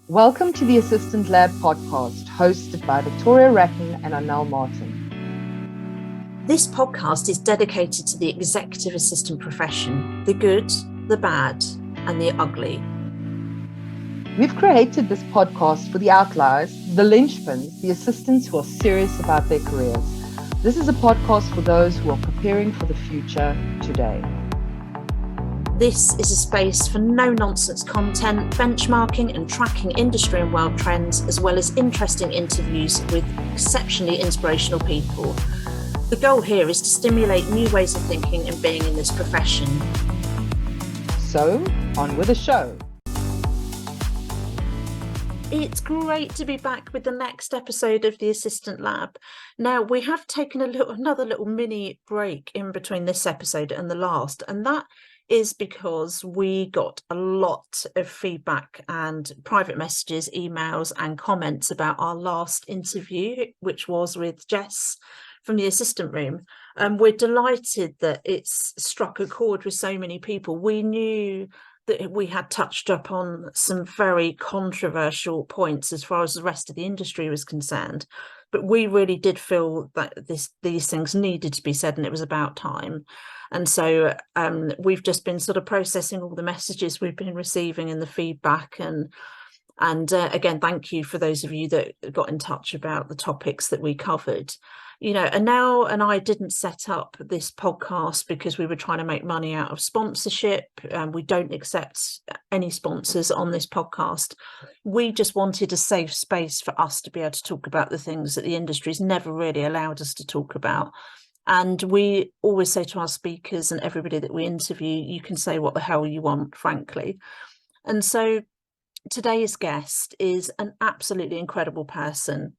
Welcome to the Assistant Lab podcast, hosted by Victoria Ratton and Anel Martin. This podcast is dedicated to the executive assistant profession, the good, the bad, and the ugly. We've created this podcast for the outliers, the linchpins, the assistants who are serious about their careers. This is a podcast for those who are preparing for the future today. This is a space for no-nonsense content, benchmarking and tracking industry and world trends, as well as interesting interviews with exceptionally inspirational people. The goal here is to stimulate new ways of thinking and being in this profession. So, on with the show. It's great to be back with the next episode of the Assistant Lab. Now, we have taken another little mini break in between this episode and the last, and that is because we got a lot of feedback and private messages, emails and comments about our last interview, which was with Jess from the assistant room. We're delighted that it's struck a chord with so many people. We knew that we had touched upon some very controversial points as far as the rest of the industry was concerned, but we really did feel that these things needed to be said, and it was about time. And so we've just been sort of processing all the messages we've been receiving and the feedback. And again, thank you for those of you that got in touch about the topics that we covered. You know, Anel and I didn't set up this podcast because we were trying to make money out of sponsorship. We don't accept any sponsors on this podcast. We just wanted a safe space for us to be able to talk about the things that the industry's never really allowed us to talk about. And we always say to our speakers and everybody that we interview, you can say what the hell you want, frankly. And so today's guest is an absolutely incredible person.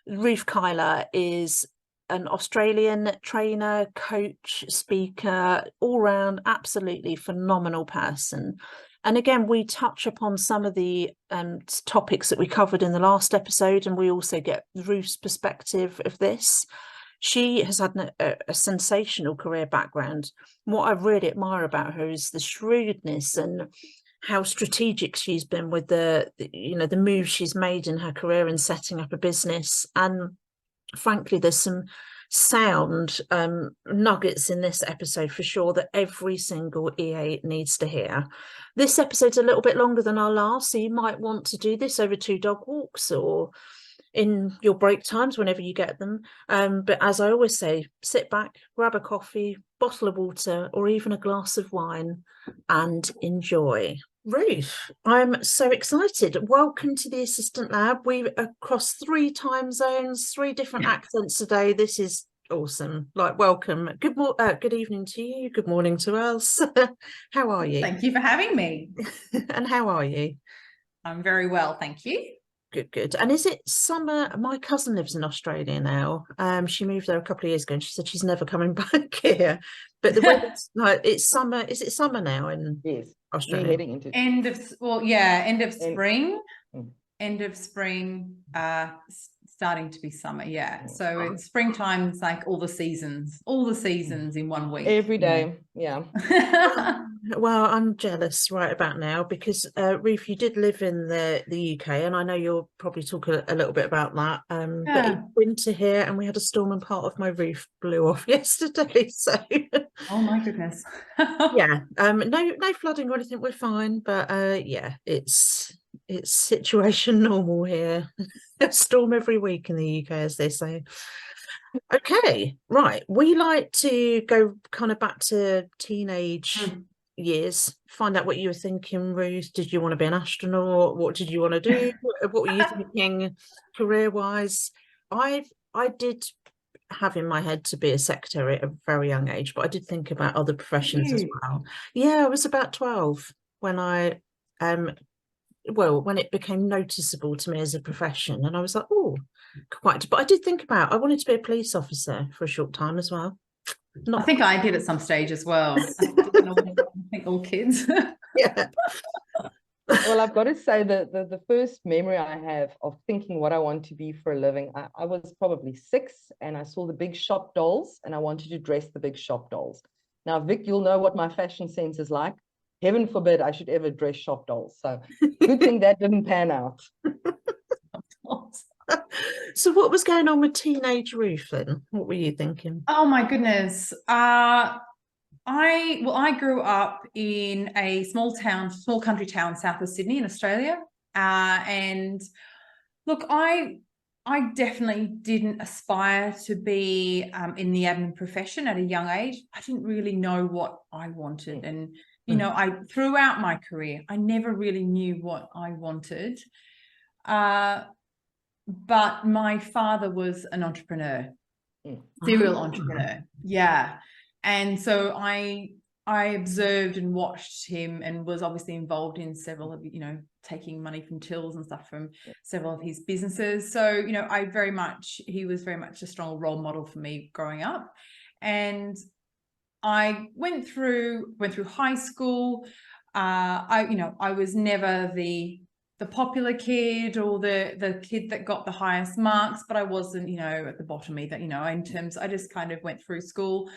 Ruth Kilah is an Australian trainer, coach, speaker, all-round absolutely phenomenal person. And again, we touch upon some of the topics that we covered in the last episode, and we also get Ruth's perspective of this. She has had a sensational career background. What I really admire about her is the shrewdness and how strategic she's been with the moves she's made in her career and setting up a business. And frankly, there's some sound nuggets in this episode for sure that every single EA needs to hear. This episode's a little bit longer than our last, so you might want to do this over 2 dog walks or in your break times whenever you get them. But as I always say, sit back, grab a coffee, bottle of water, or even a glass of wine and enjoy. Ruth, I'm so excited. Welcome to the Assistant Lab. We're across 3 time zones, 3 different accents today. This is awesome. Like, welcome. Good evening to you. Good morning to us. How are you? Thank you for having me. And how are you? I'm very well, thank you. Good. And is it summer? My cousin lives in Australia now. She moved there a couple of years ago and she said she's never coming back here. But the weather's like, it's summer. Is it summer now in Australia? Heading into End of spring. End of spring, starting to be summer, so it's springtime. It's like all the seasons in one week, every day. Yeah. Well, I'm jealous right about now because Ruth, you did live in the UK, and I know you'll probably talk a little bit about that. But it's winter here, and we had a storm, and part of my roof blew off yesterday. So, oh my goodness. Yeah. No flooding or anything. We're fine, but it's situation normal here. A storm every week in the UK, as they say. Okay, right. We like to go kind of back to teenage years, find out what you were thinking, Ruth. Did you want to be an astronaut? What did you want to do? What were you thinking career-wise? I did have in my head to be a secretary at a very young age, but I did think about other professions as well. Yeah, I was about 12 when when it became noticeable to me as a profession, and I was like, oh, quite. But I did think about, I wanted to be a police officer for a short time as well. I think I did at some stage as well. I think all kids. Yeah. Well, I've got to say that the first memory I have of thinking what I want to be for a living, I was probably 6, and I saw the big shop dolls, and I wanted to dress the big shop dolls. Now, Vic, you'll know what my fashion sense is like. Heaven forbid I should ever dress shop dolls. So good thing that didn't pan out. So what was going on with teenage Ruth then? What were you thinking? Oh my goodness. I grew up in a small country town south of Sydney in Australia. And look, I definitely didn't aspire to be in the admin profession at a young age. I didn't really know what I wanted. And, you know, throughout my career, I never really knew what I wanted. But my father was an entrepreneur, serial entrepreneur. Yeah. And so I observed and watched him, and was obviously involved in several of, you know, taking money from tills and stuff from several of his businesses. So, you know, he was very much a strong role model for me growing up. And I went through high school. I was never the popular kid or the kid that got the highest marks, but I wasn't, you know, at the bottom either, you know, in terms, I just kind of went through school.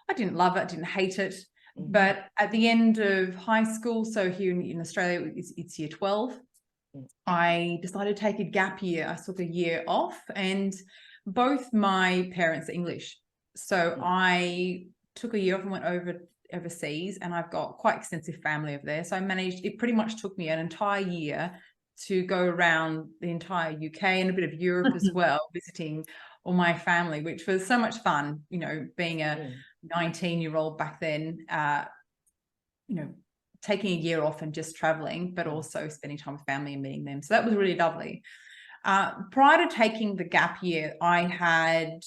I didn't love it, didn't hate it. But at the end of high school, so here in Australia, it's year 12, I decided to take a gap year. I took a year off, and both my parents are English. So I took a year off and went overseas, and I've got quite extensive family over there. So it pretty much took me an entire year to go around the entire UK and a bit of Europe as well, visiting all my family, which was so much fun, you know, being a 19-year-old back then, you know, taking a year off and just traveling, but also spending time with family and meeting them. So that was really lovely. Prior to taking the gap year, I had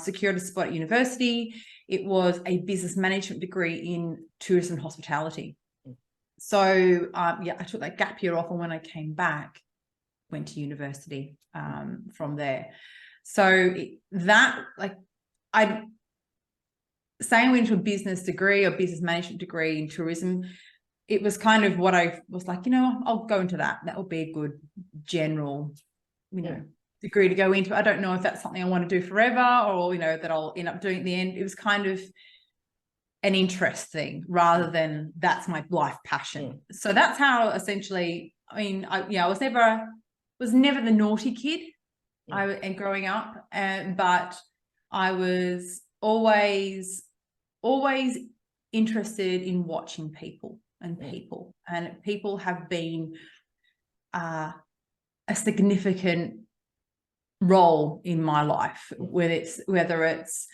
secured a spot at university. It was a business management degree in tourism and hospitality. So I took that gap year off, and when I came back, went to university from there. So I went into a business degree or business management degree in tourism. It was kind of what I was like, you know, I'll go into that. That will be a good general, you know, degree to go into. I don't know if that's something I want to do forever, or, you know, that I'll end up doing at the end. It was kind of an interest thing rather than that's my life passion. So that's how essentially, I mean, I was never the naughty kid and growing up, but I was always interested in watching people, and people have been a significant role in my life, whether it's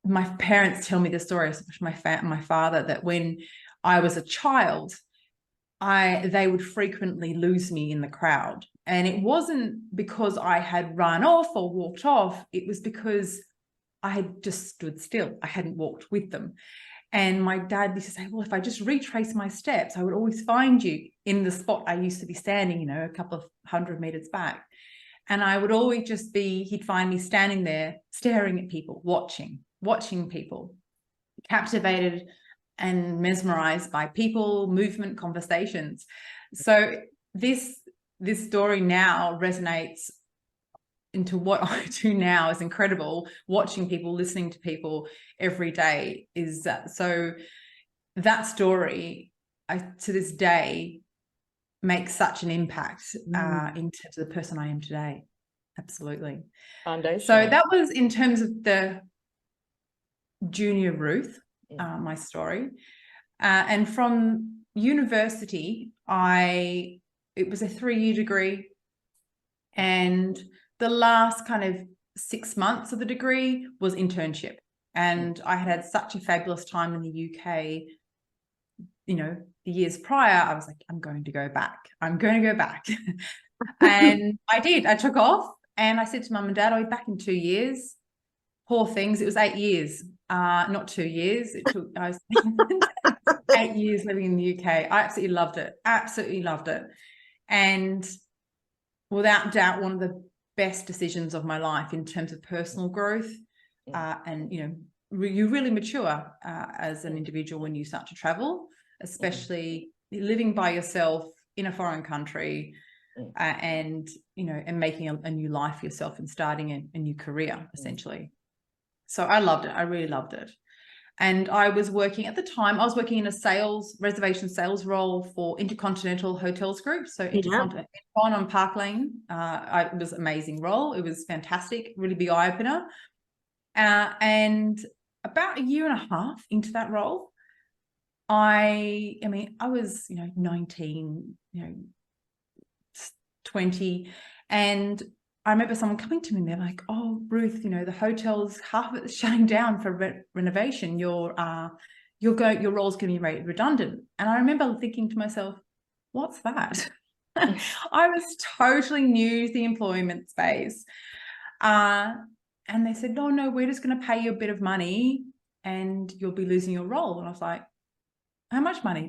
my parents tell me the story, especially my father, that when I was a child, they would frequently lose me in the crowd. And it wasn't because I had run off or walked off. It was because I had just stood still. I hadn't walked with them. And my dad used to say, well, if I just retrace my steps, I would always find you in the spot I used to be standing, you know, a couple of 100 meters back. And I would always he'd find me standing there, staring at people, watching people, captivated and mesmerized by people, movement, conversations. So this story now resonates into what I do now. Is incredible. Watching people, listening to people every day is that. So that story, to this day, makes such an impact in terms of the person I am today. Absolutely. Foundation. So that was in terms of the junior Ruth, my story. And from university, it was a 3-year degree, and the last kind of 6 months of the degree was internship. And I had such a fabulous time in the UK. You know, the years prior, I was like, I'm going to go back. And I did. I took off, and I said to Mum and Dad, I'll be back in 2 years. Poor things. It was 8 years, not 2 years. I was 8 years living in the UK. I absolutely loved it. And without doubt, one of the best decisions of my life in terms of personal growth. And, you know, you really mature as an individual when you start to travel, especially living by yourself in a foreign country, and, you know, and making a new life for yourself and starting a new career, essentially. So I loved it. I really loved it. And I was working at the time, I was working in a reservation sales role for Intercontinental Hotels Group. So Intercontinental on Park Lane. It was an amazing role. It was fantastic, really big eye opener. And about a year and a half into that role, I was, 19, 20, and I remember someone coming to me and they're like, "Oh, Ruth, the hotel's half of it's shutting down for renovation. Your role's going to be made redundant." And I remember thinking to myself, "What's that?" I was totally new to the employment space. And they said, no, we're just going to pay you a bit of money and you'll be losing your role. And I was like, how much money?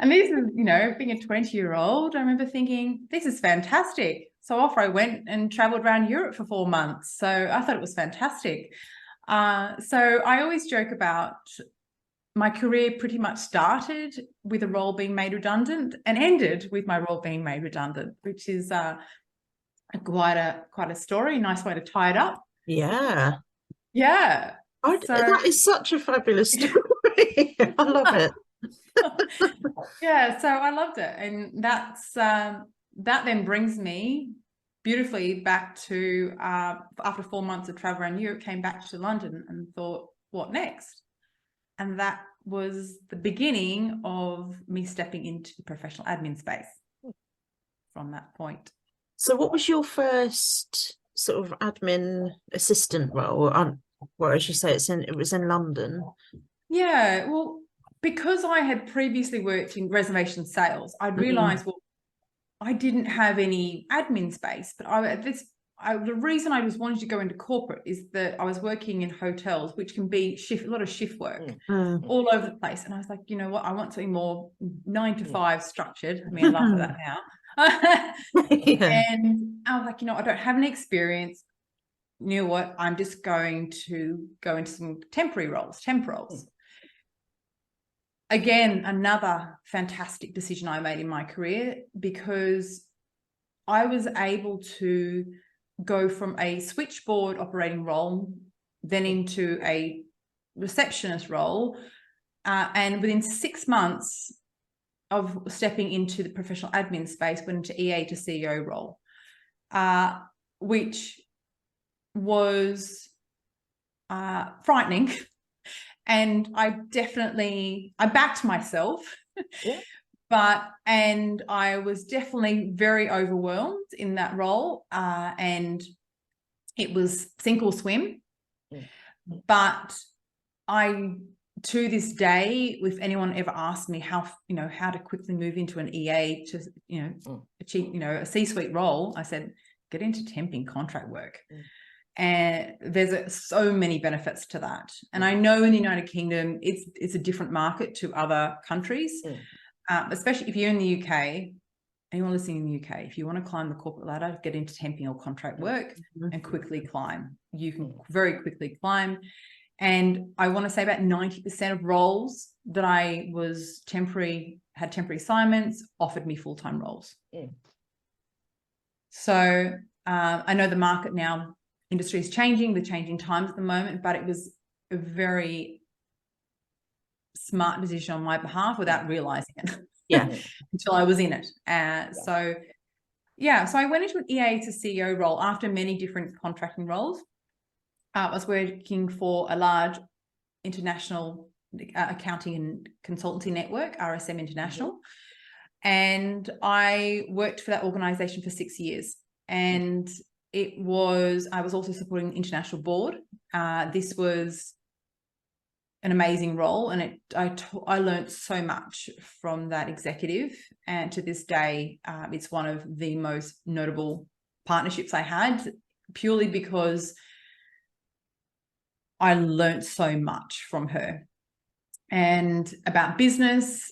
And this is, being a 20-year-old, I remember thinking, this is fantastic. So off I went and traveled around Europe for 4 months. So I thought it was fantastic. So I always joke about my career pretty much started with a role being made redundant and ended with my role being made redundant, which is quite a story, nice way to tie it up. Yeah. Yeah. That is such a fabulous story. I love it. Yeah, so I loved it. And that's that then brings me beautifully back to after 4 months of travel around Europe, came back to London and thought, what next? And that was the beginning of me stepping into the professional admin space from that point. So what was your first sort of admin assistant role? Well, as you say, it was in London. Yeah, well, because I had previously worked in reservation sales, I'd realised, well, I didn't have any admin space, but the reason I was wanting to go into corporate is that I was working in hotels, which can be a lot of shift work all over the place. And I was like, you know what, I want something more 9 to 5 structured. I mean, I laugh at that now. And I was like, I don't have any experience. You know what, I'm just going to go into some temp roles. Again, another fantastic decision I made in my career, because I was able to go from a switchboard operating role then into a receptionist role, and within 6 months of stepping into the professional admin space, went into EA to CEO role, which was frightening. And I backed myself, and I was definitely very overwhelmed in that role, and it was sink or swim. But to this day, if anyone ever asked me how to quickly move into an EA to achieve a C-suite role, I said, get into temping contract work. And there's so many benefits to that. And I know in the United Kingdom, it's a different market to other countries, especially if you're in the UK, anyone listening in the UK, if you want to climb the corporate ladder, get into temping or contract work and quickly climb. You can very quickly climb. And I want to say about 90% of roles that I had temporary assignments, offered me full-time roles. So I know the market now, industry is changing, the changing times at the moment, but it was a very smart decision on my behalf without realizing it. Until I was in it. So I went into an EA to CEO role after many different contracting roles. I was working for a large international accounting and consultancy network, RSM International, and I worked for that organization for 6 years. And I was also supporting the international board. This was an amazing role, and I learned so much from that executive. And to this day, it's one of the most notable partnerships I had, purely because I learned so much from her, and about business,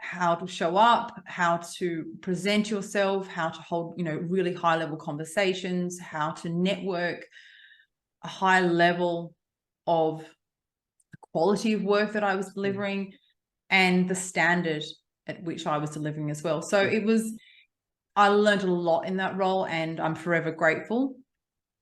how to show up, how to present yourself, how to hold, really high level conversations, how to network, a high level of the quality of work that I was delivering, and the standard at which I was delivering as well. So I learned a lot in that role, and I'm forever grateful.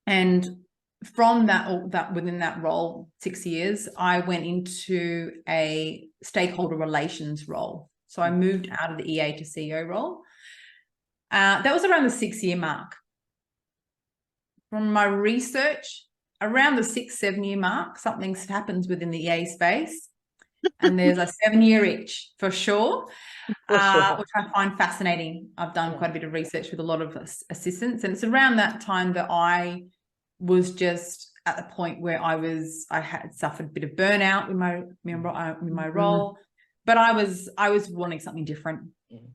And from that within that role, 6 years, I went into a stakeholder relations role. So I moved out of the EA to CEO role. That was around the 6-year mark. From my research, around the 6-7 year mark, something happens within the EA space, and there's a 7-year itch for sure. Which I find fascinating. I've done quite a bit of research with a lot of assistants, and it's around that time that I was just at the point where I had suffered a bit of burnout with my role, but I was wanting something different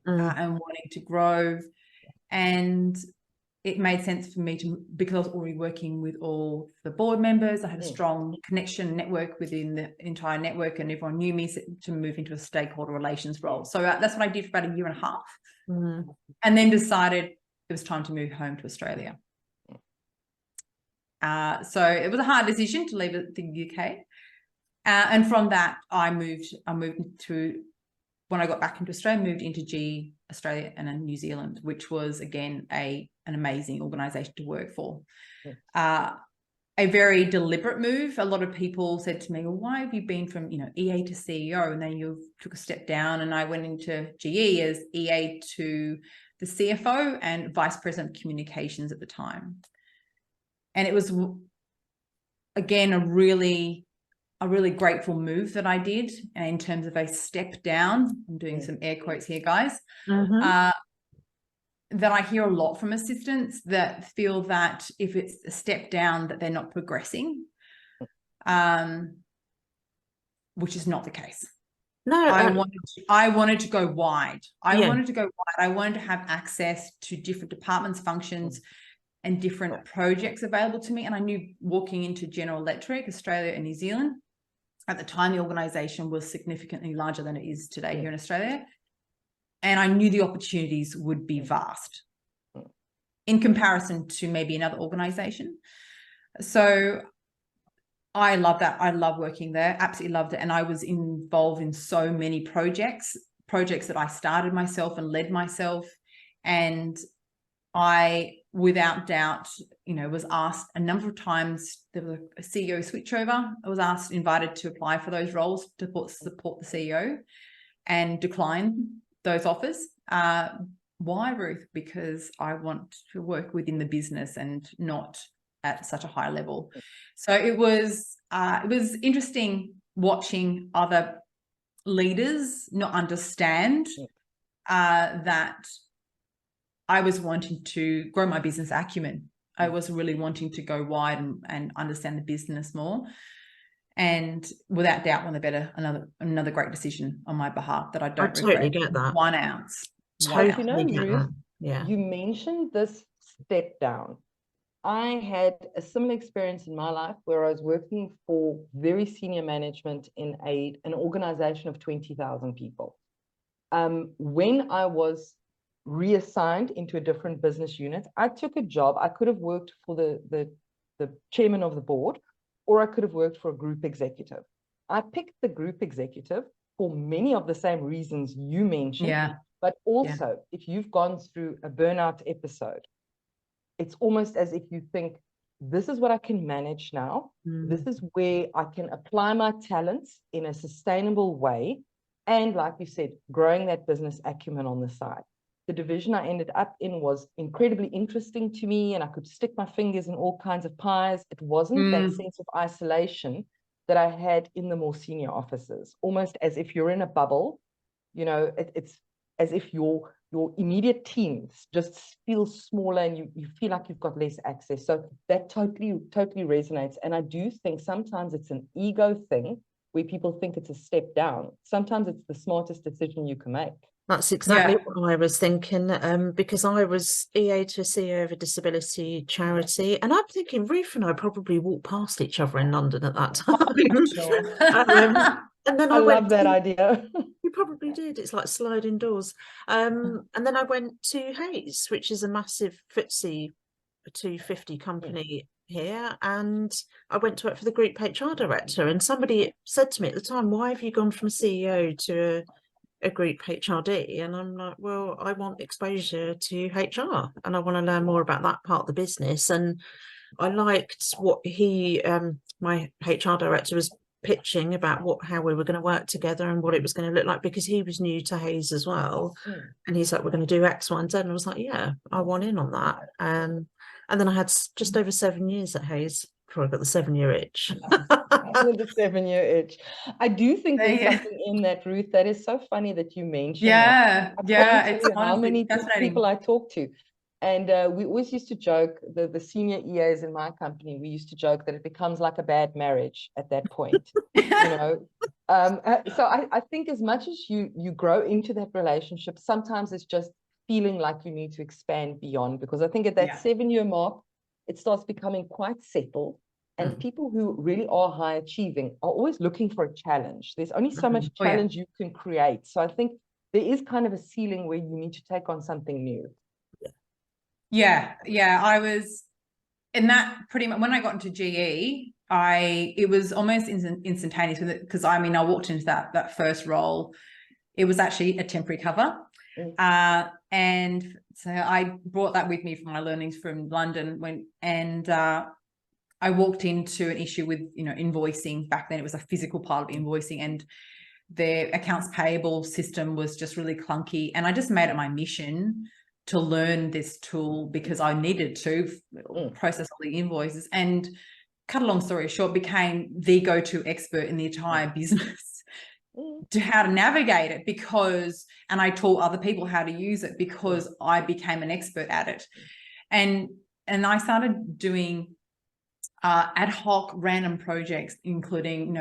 and wanting to grow, and it made sense for me because I was already working with all the board members. I had a strong connection network within the entire network, and everyone knew me, to move into a stakeholder relations role. So that's what I did for about 1.5 years, and then decided it was time to move home to Australia. So it was a hard decision to leave the UK. And from that, I moved to, when I got back into Australia, moved into GE Australia and New Zealand, which was, again, an amazing organisation to work for. A very deliberate move. A lot of people said to me, well, why have you been from EA to CEO, and then you took a step down? And I went into GE as EA to the CFO and Vice President of Communications at the time. And it was, again, a really grateful move that I did, in terms of a step down. I'm doing some air quotes here, guys. That I hear a lot from assistants that feel that if it's a step down, that they're not progressing, which is not the case. No, I wanted to go wide. I wanted to go wide. I wanted to have access to different departments, functions, and different projects available to me. And I knew, walking into General Electric, Australia and New Zealand, at the time, the organisation was significantly larger than it is today here in Australia. And I knew the opportunities would be vast in comparison to maybe another organisation. So I love that. I love working there. Absolutely loved it. And I was involved in so many projects that I started myself and led myself. And I, without doubt, was asked a number of times. There was a CEO switchover. I was invited to apply for those roles to support the CEO, and declined those offers. Why, Ruth? Because I want to work within the business and not at such a high level. So it was interesting watching other leaders not understand that I was wanting to grow my business acumen. I was really wanting to go wide and understand the business more. And without doubt, another great decision on my behalf that I don't totally regret get that. 1 ounce. Totally get Ruth, that. Yeah. You mentioned this step down. I had a similar experience in my life where I was working for very senior management in an organization of 20,000 people. When I was reassigned into a different business unit, I took a job. I could have worked for the chairman of the board, or I could have worked for a group executive. I picked the group executive for many of the same reasons you mentioned, but also if you've gone through a burnout episode, it's almost as if you think, this is what I can manage now. This is where I can apply my talents in a sustainable way. And like you said, growing that business acumen on the side. The division I ended up in was incredibly interesting to me, and I could stick my fingers in all kinds of pies. It wasn't that sense of isolation that I had in the more senior offices, almost as if you're in a bubble. It's as if your immediate teams just feel smaller, and you feel like you've got less access. So that totally resonates. And I do think sometimes it's an ego thing where people think it's a step down. Sometimes it's the smartest decision you can make. That's exactly what I was thinking, because I was EA to CEO of a disability charity, and I'm thinking Ruth and I probably walked past each other in London at that time. And then I love that idea. You probably did. It's like sliding doors. And then I went to Hayes, which is a massive FTSE 250 company here, and I went to work for the group HR director. And somebody said to me at the time, "Why have you gone from CEO to a group HRD?" And I'm like, well, I want exposure to HR, and I want to learn more about that part of the business. And I liked what he, my HR director, was pitching about how we were going to work together and what it was going to look like, because he was new to Hayes as well. And he's like, we're going to do X, Y, and Z. And I was like, yeah, I want in on that. And then I had just over 7 years at Hayes before I got the 7-year itch. The 7-year itch. I do think there's something in that, Ruth, that is so funny that you mentioned. Yeah, that. it's How many fascinating people I talk to. And we always used to joke, the senior EAs in my company, we used to joke that it becomes like a bad marriage at that point. You know, so I think as much as you grow into that relationship, sometimes it's just feeling like you need to expand beyond, because I think at that 7-year mark, it starts becoming quite settled. And people who really are high achieving are always looking for a challenge. There's only so much challenge you can create. So I think there is kind of a ceiling where you need to take on something new. Yeah. I was in that pretty much when I got into GE. It was almost instantaneous with it, because I walked into that first role. It was actually a temporary cover. And so I brought that with me from my learnings from London I walked into an issue with, invoicing. Back then it was a physical part of invoicing, and their accounts payable system was just really clunky. And I just made it my mission to learn this tool because I needed to process all the invoices. And cut a long story short, became the go-to expert in the entire business to how to navigate it, and I taught other people how to use it because I became an expert at it. And I started doing ad hoc random projects, including,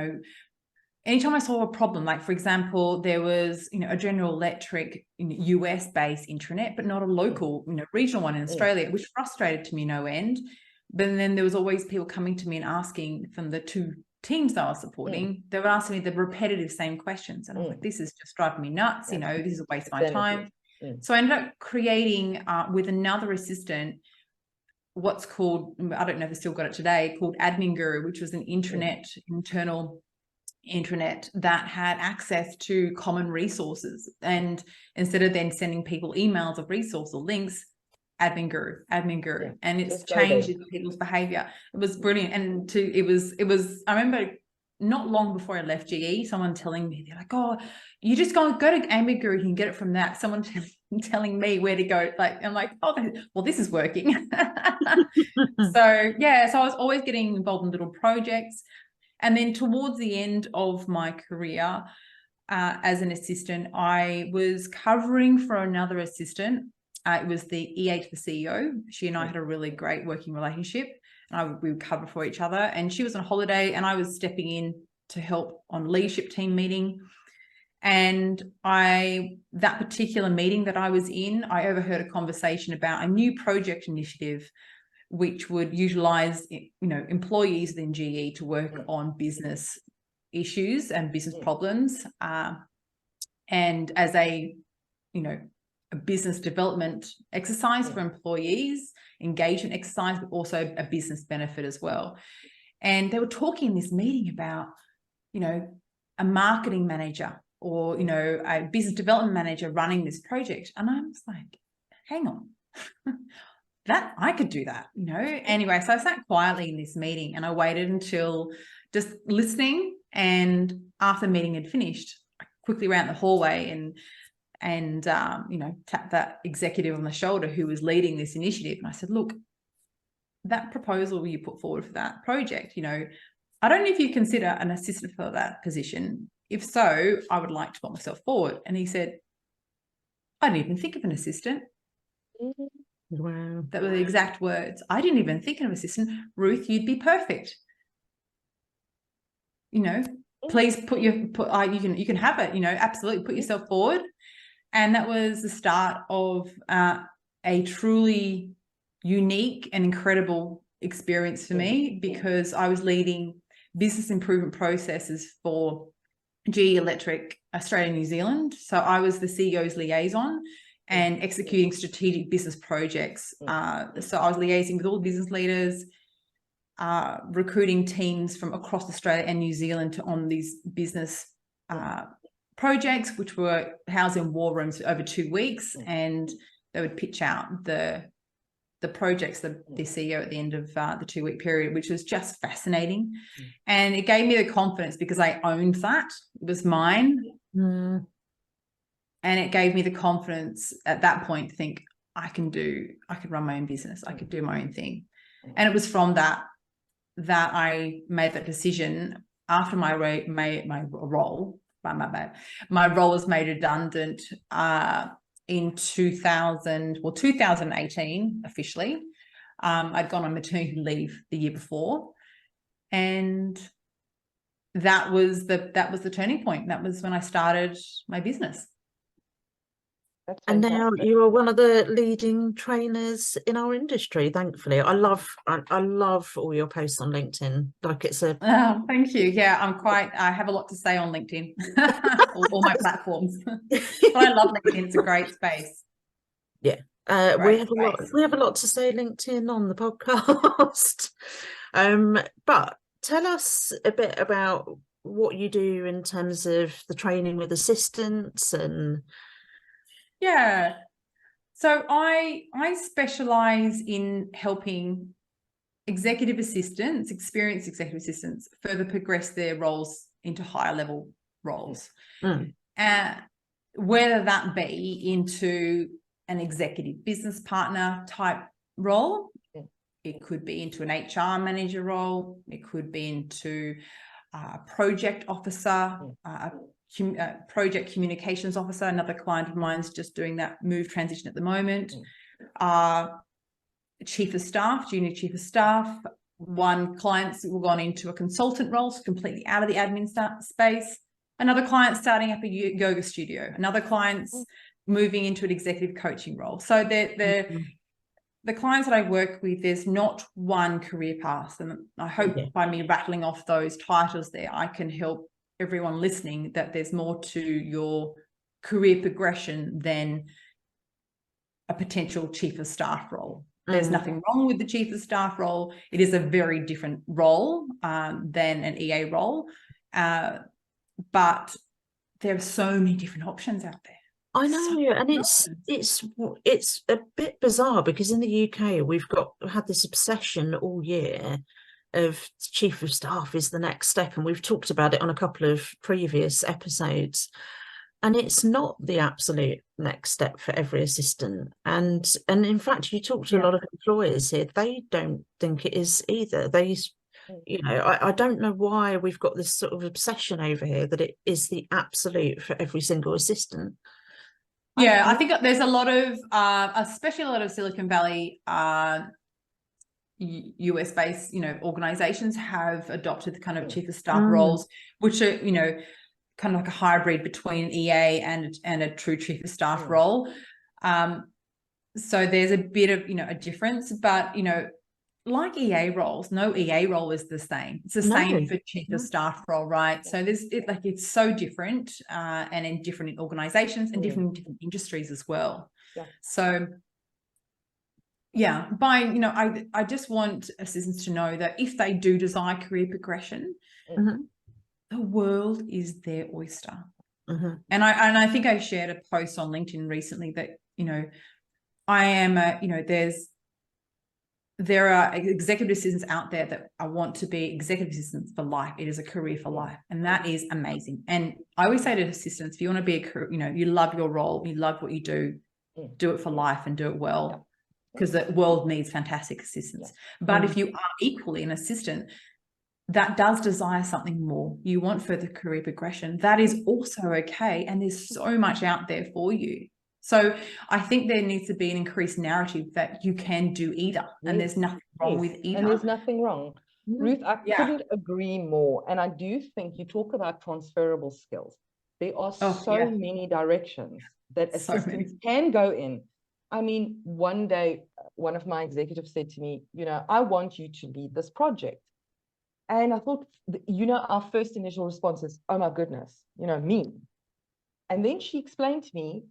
anytime I saw a problem, like for example, there was, a General Electric US-based intranet, but not a local, regional one in Australia, which frustrated to me no end. But then there was always people coming to me and asking from the two teams that I was supporting, they were asking me the repetitive same questions. And I was like, this is just driving me nuts. This is a waste of my time. So I ended up creating with another assistant, what's called, I don't know if they still got it today, called Admin Guru, which was an internal intranet that had access to common resources. And instead of then sending people emails of resource or links, Admin Guru, and it's changed people's behavior. It was brilliant. And it was, I remember not long before I left GE, someone telling me, they're like, oh, you just go to Admin Guru, you can get it from that. Someone telling me where to go. Like, I'm like, oh, well, this is working. So I was always getting involved in little projects. And then towards the end of my career as an assistant, I was covering for another assistant. It was the EA to the CEO. She and I had a really great working relationship, and we would cover for each other. And she was on holiday, and I was stepping in to help on leadership team meeting. And that particular meeting that I was in, I overheard a conversation about a new project initiative which would utilize, employees within GE to work on business issues and business problems. And as a business development exercise for employees, engagement exercise, but also a business benefit as well. And they were talking in this meeting about, a marketing manager or, a business development manager running this project. And I was like, hang on. That I could do that, Anyway, so I sat quietly in this meeting and I waited until just listening. And after the meeting had finished, I quickly ran the hallway and tapped that executive on the shoulder who was leading this initiative. And I said, look, that proposal you put forward for that project, I don't know if you consider an assistant for that position. If so, I would like to put myself forward. And he said, I didn't even think of an assistant. Wow. That were the exact words. I didn't even think of an assistant. Ruth, you'd be perfect. Please you can have it, absolutely put yourself forward. And that was the start of a truly unique and incredible experience for me, because I was leading business improvement processes for GE Electric Australia and New Zealand. So I was the CEO's liaison and executing strategic business projects. So I was liaising with all the business leaders, recruiting teams from across Australia and New Zealand on these business projects, which were housed in war rooms for over 2 weeks, and they would pitch out the projects, the CEO at the end of the 2-week period, which was just fascinating. And it gave me the confidence because I owned that. It was mine. And it gave me the confidence at that point to think, I could run my own business. I could do my own thing. And it was from that I made that decision after my role was made redundant in 2018 officially. I'd gone on maternity leave the year before, and that was the turning point. That was when I started my business. And now you are one of the leading trainers in our industry, thankfully. I love all your posts on LinkedIn. Like it's a thank you. Yeah, I have a lot to say on LinkedIn. all my platforms. But I love LinkedIn. It's a great space. Yeah. We have a lot to say LinkedIn on the podcast. But tell us a bit about what you do in terms of the training with assistants and yeah. So I specialize in helping experienced executive assistants further progress their roles into higher level roles. Whether that be into an executive business partner type role, it could be into an HR manager role, it could be into a project officer, project communications officer. Another client of mine is just doing that transition at the moment. Chief of staff, junior chief of staff. One client's gone into a consultant role, so completely out of the admin space. Another client starting up a yoga studio. Another client's moving into an executive coaching role. So the clients that I work with, there's not one career path. And I hope by me rattling off those titles there, I can help everyone listening that there's more to your career progression than a potential chief of staff role. There's nothing wrong with the chief of staff role. It is a very different role than an EA role. But there are so many different options out there. I know, and it's a bit bizarre because in the UK we've had this obsession all year of chief of staff is the next step, and we've talked about it on a couple of previous episodes, and it's not the absolute next step for every assistant. And in fact, you talk to a lot of employers here, they don't think it is either. I don't know why we've got this sort of obsession over here that it is the absolute for every single assistant. Yeah, I think there's a lot of, especially a lot of Silicon Valley, US-based, organizations have adopted the kind of chief of staff roles, which are, kind of like a hybrid between an EA and a true chief of staff role. So there's a bit of, a difference, but, like EA roles, no EA role is the same. It's the same for chief of staff role, right? So it's so different, and in different organizations and different industries as well. Yeah. So I just want assistants to know that if they do desire career progression, the world is their oyster. And I think I shared a post on LinkedIn recently that, I am there are executive assistants out there that I want to be executive assistants for life. It is a career for life. And that is amazing. And I always say to assistants, if you want to be you love your role, you love what you do it for life and do it well, because the world needs fantastic assistants. But if you are equally an assistant that does desire something more, you want further career progression, that is also okay. And there's so much out there for you. So I think there needs to be an increased narrative that you can do either, and there's nothing wrong with either. And there's nothing wrong. Ruth, I couldn't agree more. And I do think you talk about transferable skills. There are so many directions that assistants can go in. I mean, one day, one of my executives said to me, I want you to lead this project. And I thought, our first initial response is, oh my goodness, me. And then she explained to me,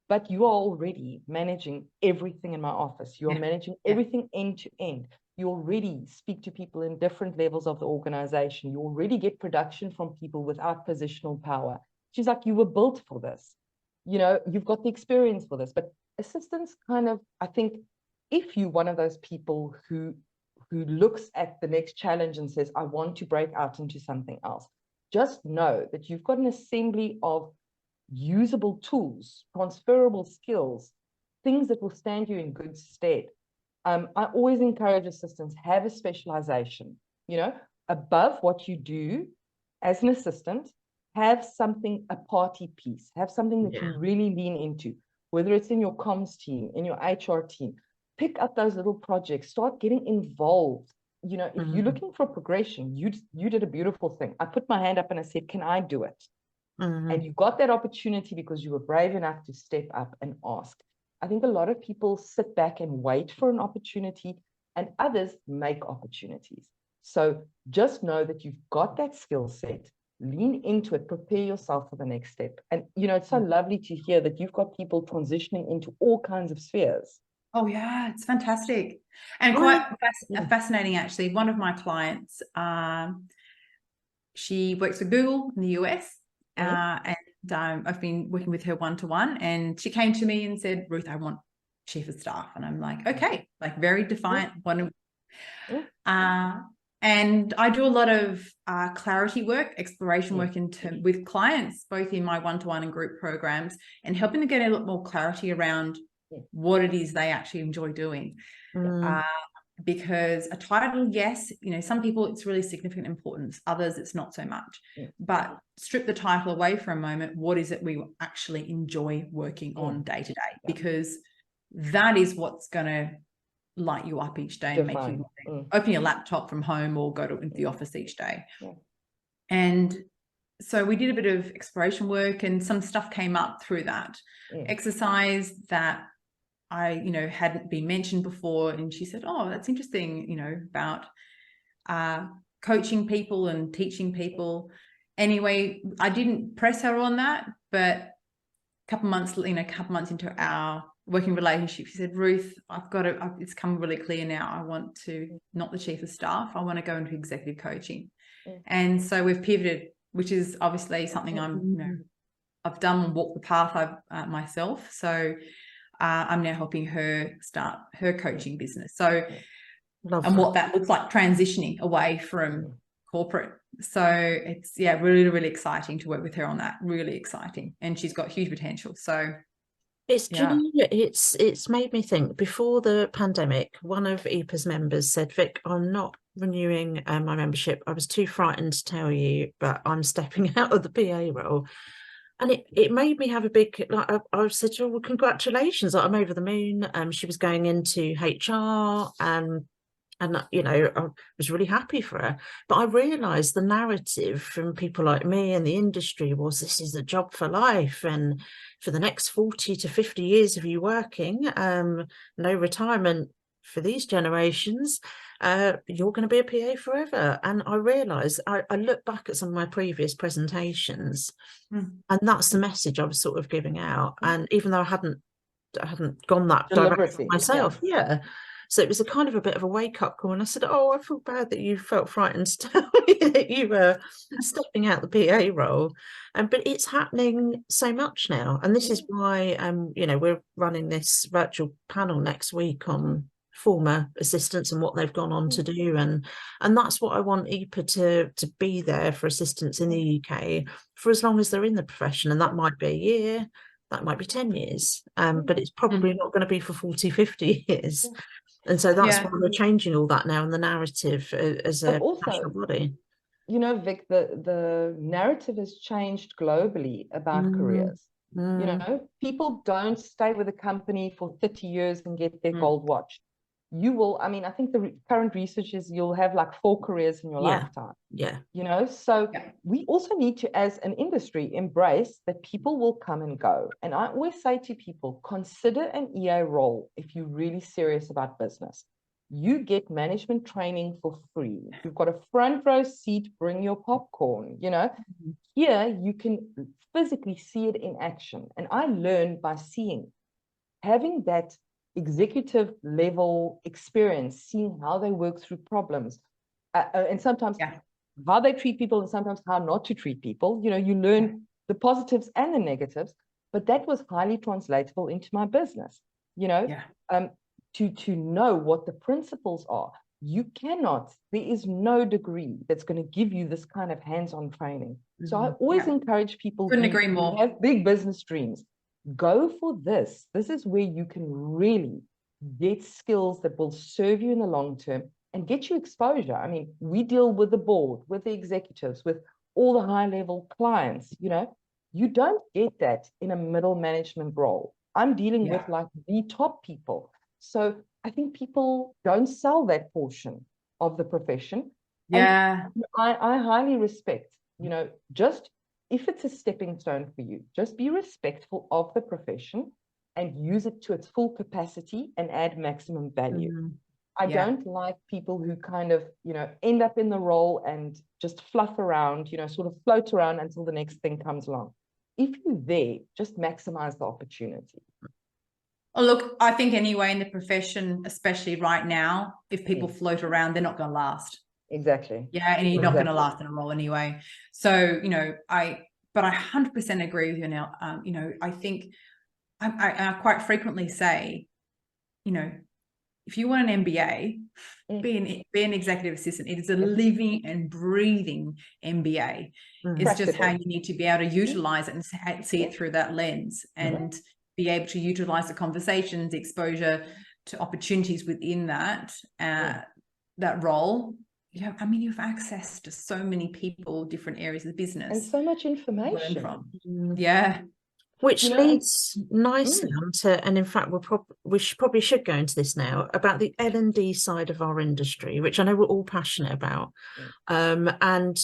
but you are already managing everything in my office. You're managing everything end to end. You already speak to people in different levels of the organization. You already get production from people without positional power. She's like, you were built for this. You've got the experience for this. But assistants kind of, I think, if you're one of those people who looks at the next challenge and says, I want to break out into something else, just know that you've got an assembly of usable tools, transferable skills, things that will stand you in good stead. I always encourage assistants, have a specialization, above what you do as an assistant, have something, a party piece, have something that you really lean into, whether it's in your comms team, in your HR team. Pick up those little projects, start getting involved. If you're looking for progression, you did a beautiful thing. I put my hand up and I said, can I do it? And you got that opportunity because you were brave enough to step up and ask. I think a lot of people sit back and wait for an opportunity, and others make opportunities. So just know that you've got that skill set, lean into it, prepare yourself for the next step. And, it's so lovely to hear that you've got people transitioning into all kinds of spheres. Oh, yeah, it's fantastic. And quite fascinating, actually. One of my clients, she works for Google in the US, and I've been working with her one-to-one, and she came to me and said, Ruth, I want chief of staff. And I'm like, okay, like very defiant. And I do a lot of clarity work, exploration work with clients, both in my one-to-one and group programs, and helping to get a lot more clarity around what it is they actually enjoy doing. Because a title, yes, some people it's really significant importance, others it's not so much. But strip the title away for a moment, what is it we actually enjoy working on day to day? Because that is what's going to light you up each day and make you open your laptop from home or go into the office each day. And so we did a bit of exploration work, and some stuff came up through that exercise that I, hadn't been mentioned before. And she said, oh, that's interesting, about coaching people and teaching people. Anyway, I didn't press her on that, but a couple months into our working relationship, she said, Ruth, it's come really clear now. I want to, not the chief of staff, I want to go into executive coaching. And so we've pivoted, which is obviously something I've done and walked the path myself. So I'm now helping her start her coaching business. So, what that looks like, transitioning away from corporate. So it's, really, really exciting to work with her on that. Really exciting. And she's got huge potential. So it's made me think. Before the pandemic, one of EPAA's members said, Vic, I'm not renewing my membership. I was too frightened to tell you, but I'm stepping out of the PA role. And it made me have a big, I said, oh, well, congratulations, I'm over the moon. She was going into HR, and I was really happy for her. But I realised the narrative from people like me in the industry was, this is a job for life, and for the next 40 to 50 years of you working, no retirement for these generations. You're going to be a PA forever. And I realised, I look back at some of my previous presentations, and that's the message I was sort of giving out. And even though I hadn't gone that direction myself, so it was a kind of a bit of a wake-up call. And I said, oh, I feel bad that you felt frightened to tell me that you were stepping out the PA role. But it's happening so much now. And this is why, we're running this virtual panel next week on former assistants and what they've gone on to do. And that's what I want EPAA to be there for assistants in the UK for as long as they're in the profession. And that might be a year, that might be 10 years, but it's probably not going to be for 40, 50 years. And so that's why we're changing all that now in the narrative as a national body. Vic, the narrative has changed globally about careers. People don't stay with a company for 30 years and get their gold watch. You will, I think the current research is you'll have like 4 careers in your lifetime. So we also need to, as an industry, embrace that people will come and go. And I always say to people, consider an EA role if you're really serious about business. You get management training for free. You've got a front row seat, bring your popcorn, Here you can physically see it in action. And I learned by seeing, having that executive level experience, seeing how they work through problems, and sometimes how they treat people, and sometimes how not to treat people. You learn the positives and the negatives, but that was highly translatable into my business. to know what the principles are. You cannot, there is no degree that's going to give you this kind of hands-on training. So I always encourage people Couldn't agree more. who have big business dreams, go for this. This is where you can really get skills that will serve you in the long term and get you exposure. I mean, we deal with the board, with the executives, with all the high-level clients. You know, you don't get that in a middle management role. I'm dealing with like the top people. So I think people don't sell that portion of the profession. Yeah. And I highly respect, you know, just if it's a stepping stone for you, just be respectful of the profession and use it to its full capacity and add maximum value. I don't like people who kind of, you know, end up in the role and just fluff around, you know, sort of float around until the next thing comes along. If you're there, just maximize the opportunity. Oh, look, I think anyway in the profession, especially right now, if people float around, they're not going to last. Exactly. Yeah, and you're not going to last in a role anyway. So, you know, but I 100% agree with you now. You know, I think I quite frequently say, you know, if you want an MBA, be an executive assistant. It is a living and breathing MBA. It's just how you need to be able to utilize it and see it through that lens and be able to utilize the conversations, the exposure to opportunities within that that role. Yeah, I mean, you have access to so many people, different areas of the business, and so much information. Yeah. Which leads nicely on to, and in fact, we probably should go into this now, about the L&D side of our industry, which I know we're all passionate about. And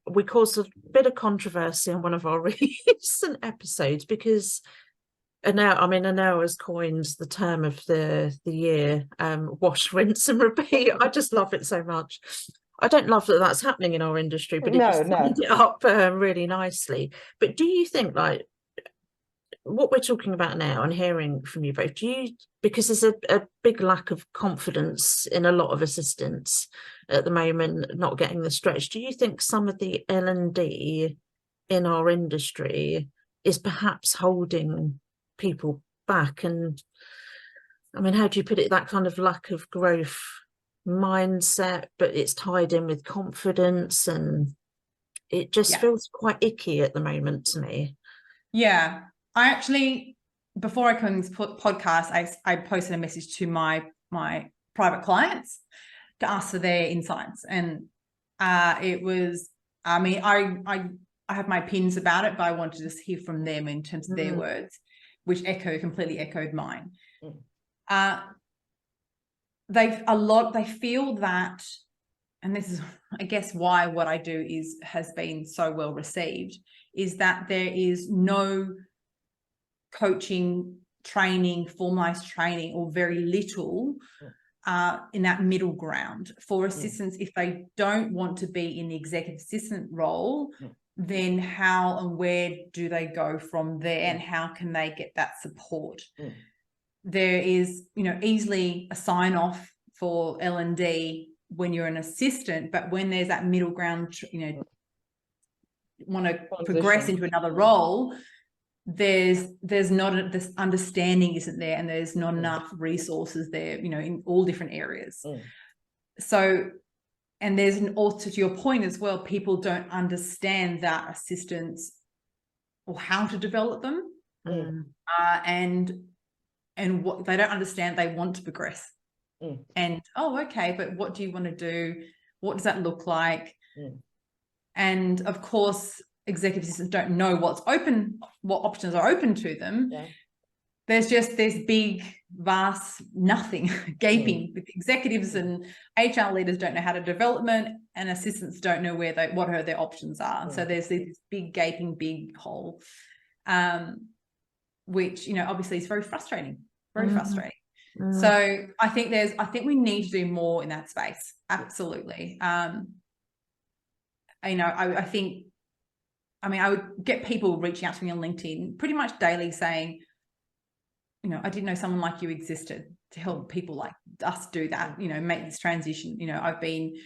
we caused a bit of controversy on one of our recent episodes because Anel has coined the term of the year, wash, rinse and repeat. I just love it so much. I don't love that that's happening in our industry, but it just summed it up really nicely. But do you think, like, what we're talking about now and hearing from you both, because there's a big lack of confidence in a lot of assistants at the moment, not getting the stretch, do you think some of the L&D in our industry is perhaps holding people back? And I mean, how do you put it, that kind of lack of growth mindset, but it's tied in with confidence, and it just feels quite icky at the moment to me. Yeah, I actually, before I come to this podcast, I posted a message to my private clients to ask for their insights, and it was, I mean, I have my opinions about it, but I wanted to just hear from them in terms of their words, which completely echoed mine. They feel that, and this is, I guess, why what I do has been so well received, is that there is no coaching, training, formalized training, or very little in that middle ground for assistants. If they don't want to be in the executive assistant role, then how and where do they go from there, and how can they get that support? There is, you know, easily a sign off for L&D when you're an assistant, but when there's that middle ground, you know, want to progress into another role, there's not this understanding isn't there, and there's not enough resources there, you know, in all different areas. So, and there's also, to your point as well, people don't understand that assistants or how to develop them, and what they don't understand. They want to progress, and okay, but what do you want to do? What does that look like? And of course, executive assistants don't know what options are open to them. There's just this big, vast nothing gaping with executives, and HR leaders don't know how to development, and assistants don't know what their options are. So there's this big gaping big hole, which, you know, obviously is very frustrating, frustrating. So I think we need to do more in that space. Absolutely. You know, I think, I mean, I would get people reaching out to me on LinkedIn pretty much daily saying, you know, I didn't know someone like you existed to help people like us do that, you know, make this transition. You know, I've been,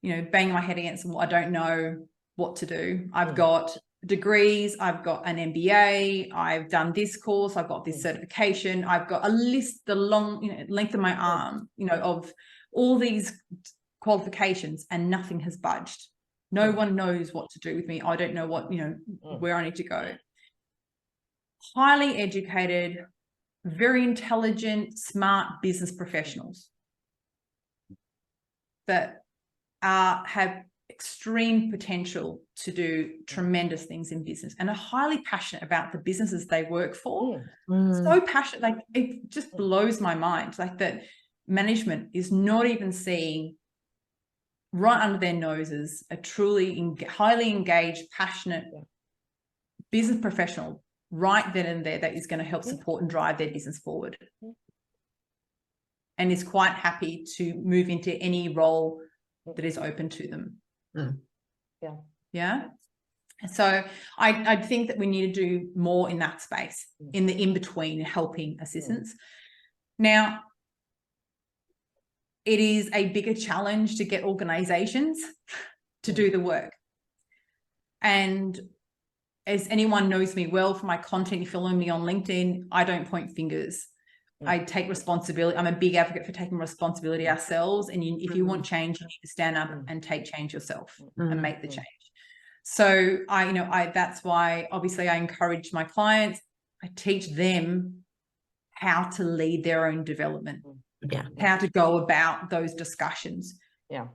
you know, banging my head against the wall. I don't know what to do. I've got degrees, I've got an MBA, I've done this course, I've got this certification, I've got a list, the long, length of my arm, of all these qualifications, and nothing has budged. No one knows what to do with me. I don't know what, where I need to go. Highly educated, very intelligent, smart business professionals that have extreme potential to do tremendous things in business and are highly passionate about the businesses they work for. So passionate, like it just blows my mind, like that management is not even seeing right under their noses a truly highly engaged, passionate business professional right then and there that is going to help support and drive their business forward, and is quite happy to move into any role that is open to them. So I think that we need to do more in that space, in the in-between, helping assistants. Now, it is a bigger challenge to get organizations to do the work. And as anyone knows me well from my content, you follow me on LinkedIn, I don't point fingers. I take responsibility. I'm a big advocate for taking responsibility ourselves. And if you want change, you need to stand up and take change yourself and make the change. So that's why obviously I encourage my clients. I teach them how to lead their own development, how to go about those discussions. How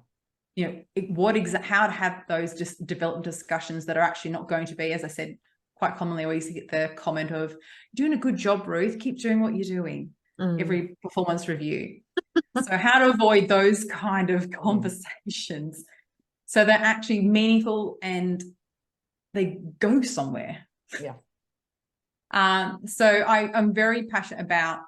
to have those development discussions that are actually not going to be, as I said, quite commonly, I used to get the comment of, "You're doing a good job, Ruth, keep doing what you're doing," every performance review. So how to avoid those kind of conversations so they're actually meaningful and they go somewhere. So I'm very passionate about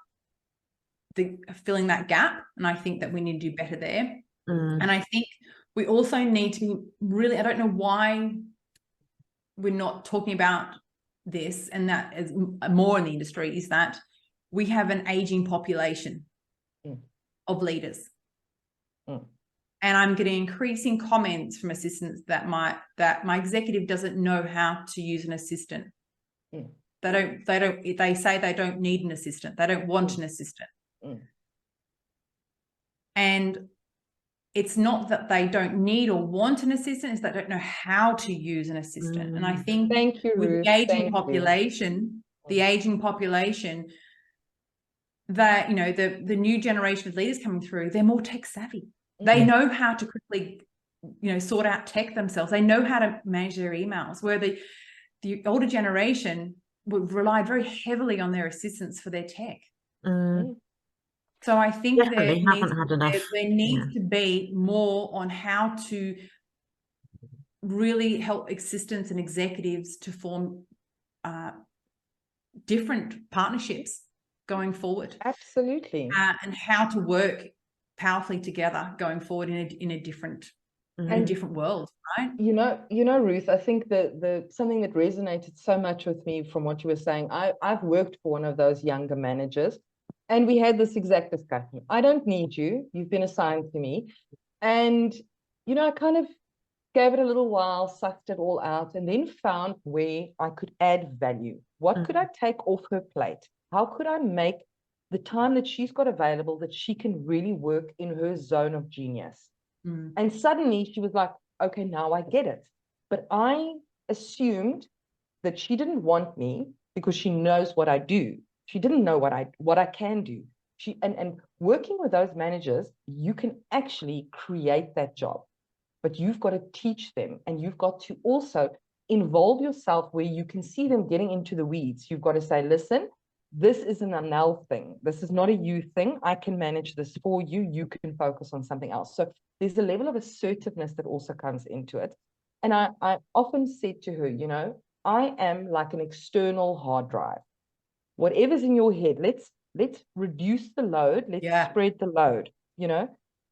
filling that gap, and I think that we need to do better there. And I think we also need to be really, I don't know why we're not talking about this, and that is more in the industry, is that we have an aging population of leaders. And I'm getting increasing comments from assistants that my executive doesn't know how to use an assistant. They say they don't need an assistant. They don't want an assistant. And it's not that they don't need or want an assistant, it's that they don't know how to use an assistant. And I think with the aging population, that, the new generation of leaders coming through, they're more tech savvy. They know how to quickly, sort out tech themselves. They know how to manage their emails, where the older generation would rely very heavily on their assistants for their tech. So I think there needs to be more on how to really help assistants and executives to form different partnerships going forward. Absolutely. And how to work powerfully together going forward in a different world, right? Ruth, I think the something that resonated so much with me from what you were saying, I've worked for one of those younger managers, and we had this exact discussion. I don't need you. You've been assigned to me. And, I kind of gave it a little while, sucked it all out, and then found where I could add value. What could I take off her plate? How could I make the time that she's got available that she can really work in her zone of genius? And suddenly she was like, okay, now I get it. But I assumed that she didn't want me because she knows what I do. She didn't know what I can do. And working with those managers, you can actually create that job, but you've got to teach them, and you've got to also involve yourself where you can see them getting into the weeds. You've got to say, listen, this is an Anel thing. This is not a you thing. I can manage this for you. You can focus on something else. So there's a level of assertiveness that also comes into it. And I often said to her, I am like an external hard drive. Whatever's in your head, let's reduce the load. Let's spread the load.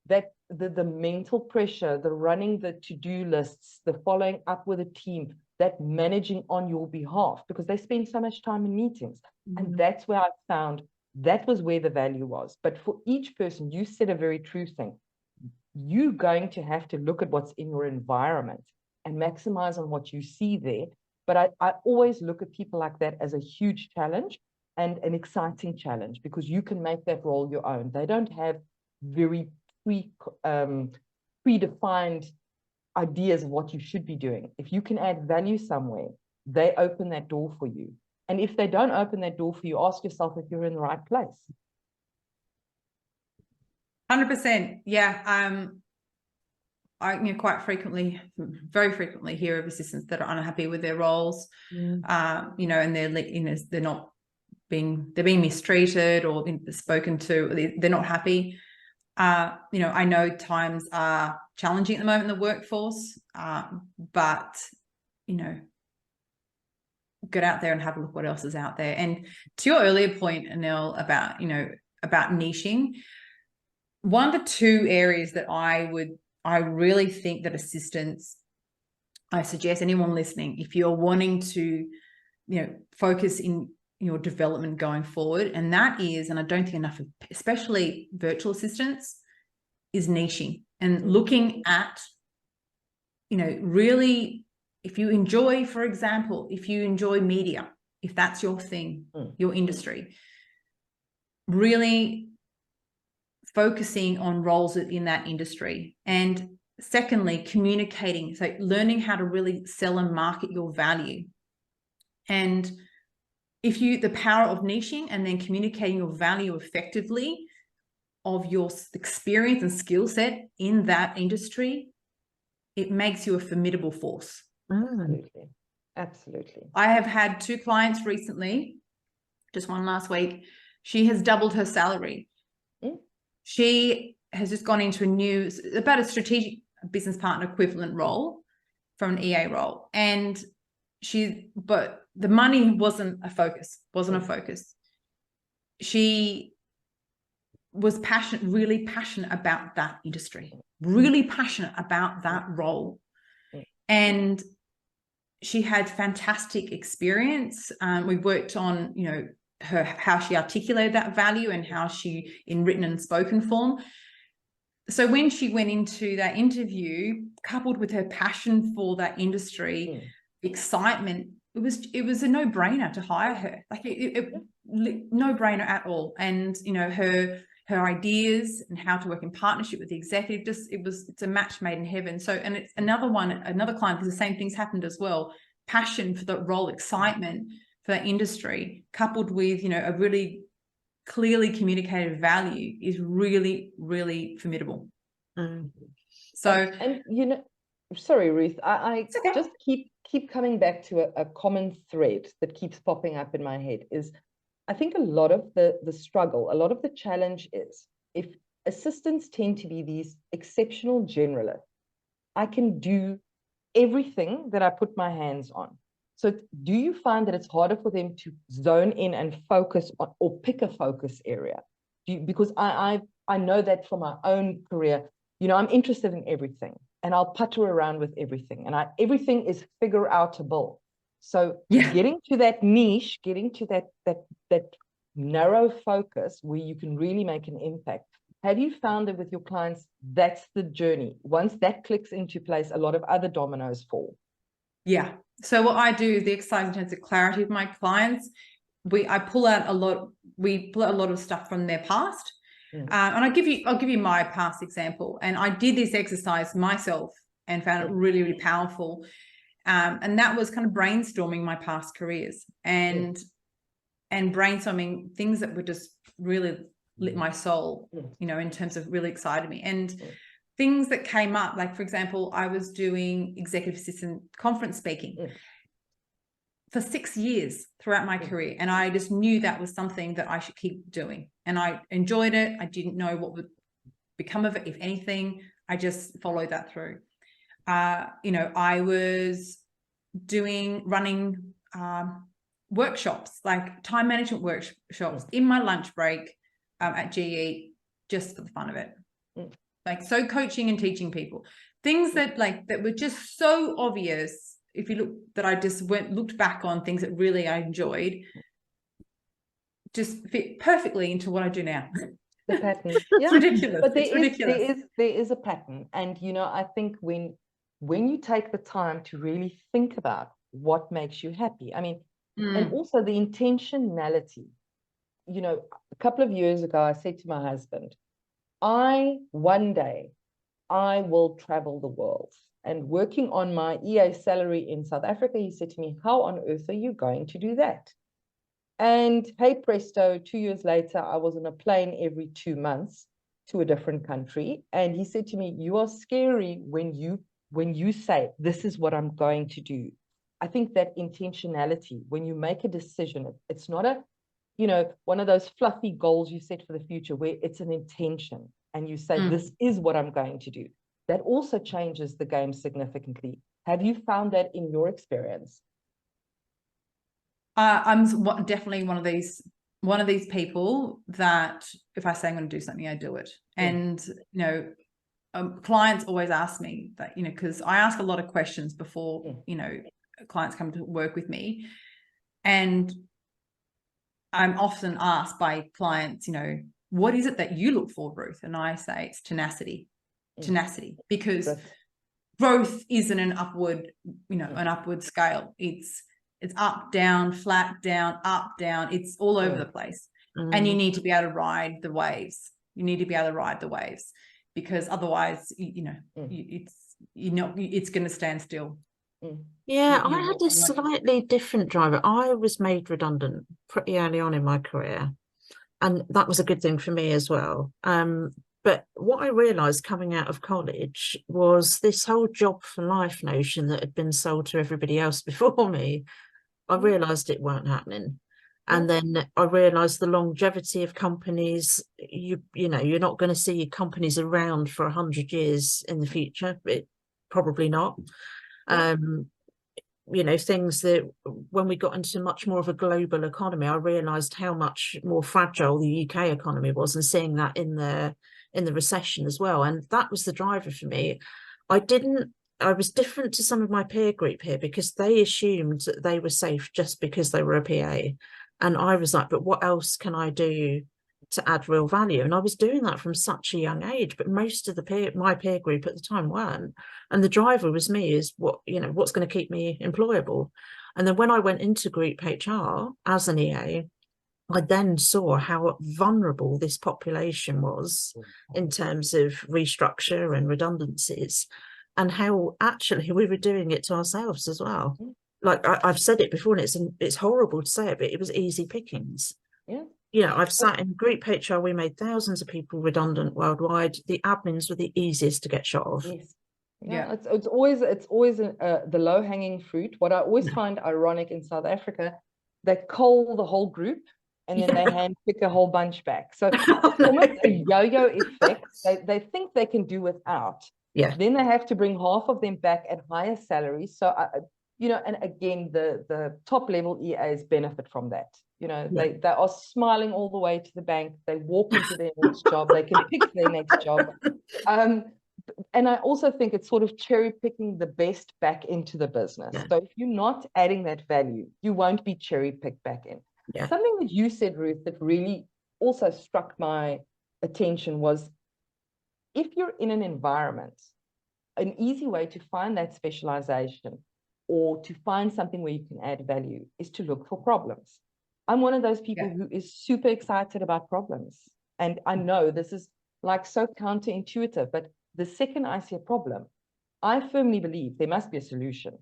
That the mental pressure, the running the to-do lists, the following up with a team, that managing on your behalf, because they spend so much time in meetings. And that's where I found that was where the value was. But for each person, you said a very true thing. You're going to have to look at what's in your environment and maximize on what you see there. But I always look at people like that as a huge challenge and an exciting challenge, because you can make that role your own. They don't have very predefined ideas of what you should be doing. If you can add value somewhere, they open that door for you. And if they don't open that door for you, ask yourself if you're in the right place. 100%. Yeah. I quite frequently, very frequently hear of assistants that are unhappy with their roles, and they're not they're being mistreated or spoken to, they're not happy. I know times are challenging at the moment in the workforce, but, get out there and have a look what else is out there. And to your earlier point, Anel, about niching, one of the two areas that I really think that assistants, I suggest anyone listening, if you're wanting to, focus in your development going forward, and that is, and I don't think enough of, especially virtual assistants, is niching and looking at, really, if you enjoy, for example, if you enjoy media, if that's your thing, your industry, really focusing on roles in that industry. And secondly, communicating, so learning how to really sell and market your value. And the power of niching and then communicating your value effectively of your experience and skill set in that industry, it makes you a formidable force. Absolutely. Absolutely. I have had 2 clients recently, just one last week. She has doubled her salary. She has just gone into about a strategic business partner equivalent role from an EA role. And but the money wasn't a focus. She was really passionate about that industry, really passionate about that role. And she had fantastic experience. We worked on, how she articulated that value and how she, in written and spoken form. So when she went into that interview, coupled with her passion for that industry, excitement, it was a no-brainer to hire her. Like no-brainer at all. And her ideas and how to work in partnership with the executive, it's a match made in heaven. So, and it's another client, because the same things happened as well. Passion for the role, excitement for that industry, coupled with, a really clearly communicated value, is really, really formidable. So, and sorry, Ruth, I okay. just keep coming back to a common thread that keeps popping up in my head. Is I think a lot of the struggle, a lot of the challenge is, if assistants tend to be these exceptional generalists, I can do everything that I put my hands on. So do you find that it's harder for them to zone in and focus on, or pick a focus area? Because I know that from my own career, I'm interested in everything, and I'll putter around with everything, and everything is figure outable. So getting to that niche, getting to that narrow focus where you can really make an impact. Have you found that with your clients, that's the journey? Once that clicks into place, a lot of other dominoes fall. Yeah. So what I do, the exercise in terms of clarity with my clients, we pull out a lot of stuff from their past. And I'll give you my past example. And I did this exercise myself and found it really, really powerful. And that was kind of brainstorming my past careers and brainstorming things that would just really lit my soul, in terms of really excited me. And things that came up, like, for example, I was doing executive assistant conference speaking for 6 years throughout my career. And I just knew that was something that I should keep doing. And I enjoyed it. I didn't know what would become of it, if anything. I just followed that through. I was running workshops, like time management workshops in my lunch break at GE, just for the fun of it. Like, so coaching and teaching people things that were just so obvious. If you look, that I just looked back on things that really I enjoyed, just fit perfectly into what I do now. The pattern. It's ridiculous. But there is a pattern. And, I think when you take the time to really think about what makes you happy. I mean, and also the intentionality. You know, a couple of years ago, I said to my husband, one day, I will travel the world. And working on my EA salary in South Africa, he said to me, how on earth are you going to do that? And hey presto, 2 years later, I was on a plane every 2 months to a different country. And he said to me, you are scary when you say, this is what I'm going to do. I think that intentionality, when you make a decision, it's not a, you know, one of those fluffy goals you set for the future where it's an intention and you say, this is what I'm going to do. That also changes the game significantly. Have you found that in your experience? I'm definitely one of these people that if I say I'm going to do something, I do it. And, you know, clients always ask me that, you know, because I ask a lot of questions before, you know, clients come to work with me. And I'm often asked by clients, you know, what is it that you look for, Ruth? And I say it's tenacity, because growth isn't an upward, you know, an upward scale. It's up, down, flat, down, up, down. It's all over the place. And you need to be able to ride the waves. Because otherwise, you know, it's going to stand still. Yeah, I had a slightly different driver. I was made redundant pretty early on in my career, and that was a good thing for me as well. But what I realised coming out of college was this whole job for life notion that had been sold to everybody else before me. I realised it weren't happening. And then I realised the longevity of companies, you know, you're not going to see companies around for 100 years in the future. Probably not. You know, things that when we got into much more of a global economy, I realised how much more fragile the UK economy was, and seeing that in the recession as well. And that was the driver for me. I was different to some of my peer group here because they assumed that they were safe just because they were a PA. And I was like, but what else can I do to add real value? And I was doing that from such a young age, but most of my peer group at the time weren't. And the driver was me, is what's going to keep me employable. And then when I went into group HR as an EA, I then saw how vulnerable this population was in terms of restructure and redundancies, and how actually we were doing it to ourselves as well. Like I've said it before, and it's horrible to say it, but it was easy pickings. Yeah. You know, I've sat in group HR, we made thousands of people redundant worldwide. The admins were the easiest to get shot of. Yes. Yeah. It's always the low-hanging fruit. What I always find ironic in South Africa, they cull the whole group and then they hand pick a whole bunch back. So it's almost a yo-yo effect. They think they can do without. Yeah. Then they have to bring half of them back at higher salaries. So you know, and again, the top level EAs benefit from that. You know, they are smiling all the way to the bank. They walk into their next job. They can pick their next job. And I also think it's sort of cherry picking the best back into the business. Yeah. So if you're not adding that value, you won't be cherry picked back in. Yeah. Something that you said, Ruth, that really also struck my attention was, if you're in an environment, an easy way to find that specialization or to find something where you can add value is to look for problems. I'm one of those people who is super excited about problems. And I know this is like so counterintuitive, but the second I see a problem, I firmly believe there must be a solution.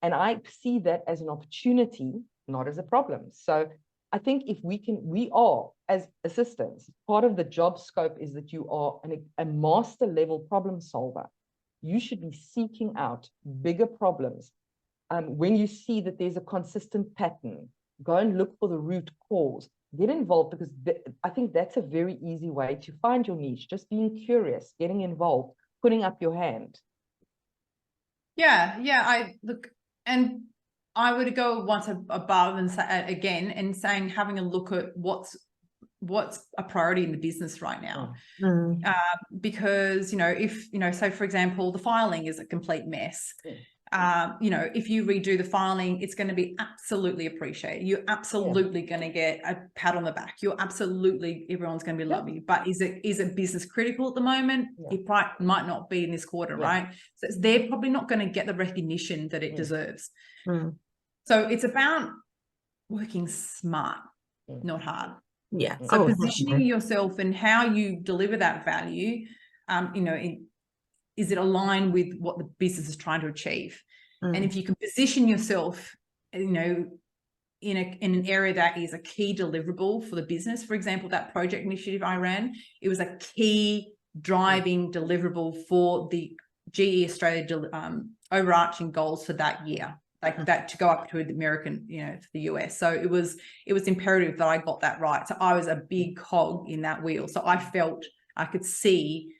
And I see that as an opportunity, not as a problem. So I think if we are, as assistants, part of the job scope is that you are a master level problem solver. You should be seeking out bigger problems. When you see that there's a consistent pattern, go and look for the root cause. Get involved, because I think that's a very easy way to find your niche. Just being curious, getting involved, putting up your hand. Yeah, I look, and I would go once above and say again, and saying, having a look at what's a priority in the business right now. Because, you know, if, you know, so for example, the filing is a complete mess. You know, if you redo the filing, it's going to be absolutely appreciated. You're absolutely going to get a pat on the back. Everyone's going to be loving you. But is it business critical at the moment? It might not be in this quarter, right? So they're probably not going to get the recognition that it deserves. So it's about working smart, not hard. Yeah. So positioning yourself and how you deliver that value, is it aligned with what the business is trying to achieve? And if you can position yourself, in an area that is a key deliverable for the business, for example, that project initiative I ran, it was a key driving deliverable for the GE Australia overarching goals for that year, like that, to go up to the American, for the US. So it was imperative that I got that right. So I was a big cog in that wheel. So I felt I could see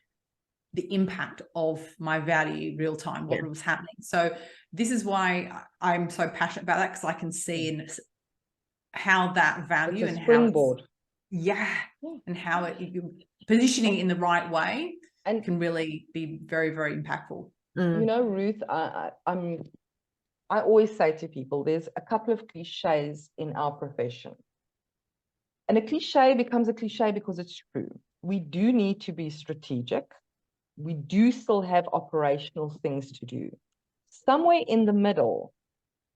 the impact of my value real time, what was happening. So this is why I'm so passionate about that, because I can see how that value and springboard. And how positioning in the right way and can really be very, very impactful. Ruth, I always say to people, there's a couple of cliches in our profession. And a cliche becomes a cliche because it's true. We do need to be strategic. We do still have operational things to do. Somewhere in the middle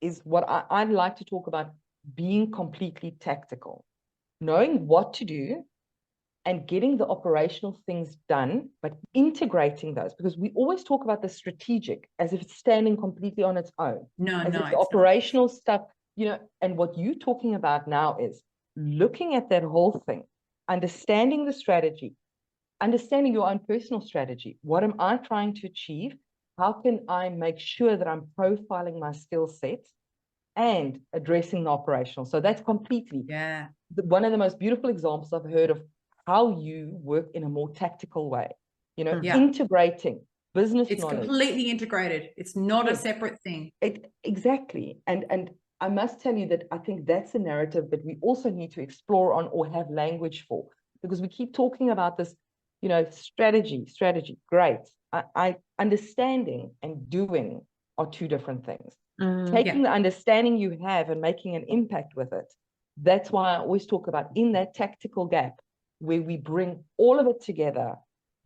is what I'd like to talk about, being completely tactical, knowing what to do and getting the operational things done, but integrating those, because we always talk about the strategic as if it's standing completely on its own. As if the operational stuff, and what you're talking about now is looking at that whole thing, understanding the strategy, understanding your own personal strategy. What am I trying to achieve? How can I make sure that I'm profiling my skill set and addressing the operational? So that's completely one of the most beautiful examples I've heard of how you work in a more tactical way, integrating business knowledge. It's completely integrated. It's not a separate thing. Exactly. And I must tell you that I think that's a narrative that we also need to explore on or have language for, because we keep talking about this, strategy, great. I understanding and doing are two different things. Taking the understanding you have and making an impact with it. That's why I always talk about in that tactical gap where we bring all of it together,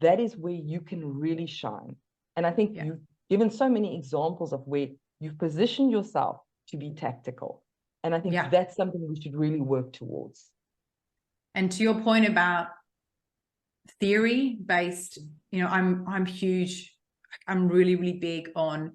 that is where you can really shine. And I think you've given so many examples of where you've positioned yourself to be tactical. And I think that's something we should really work towards. And to your point about theory based, I'm huge. I'm really, really big on,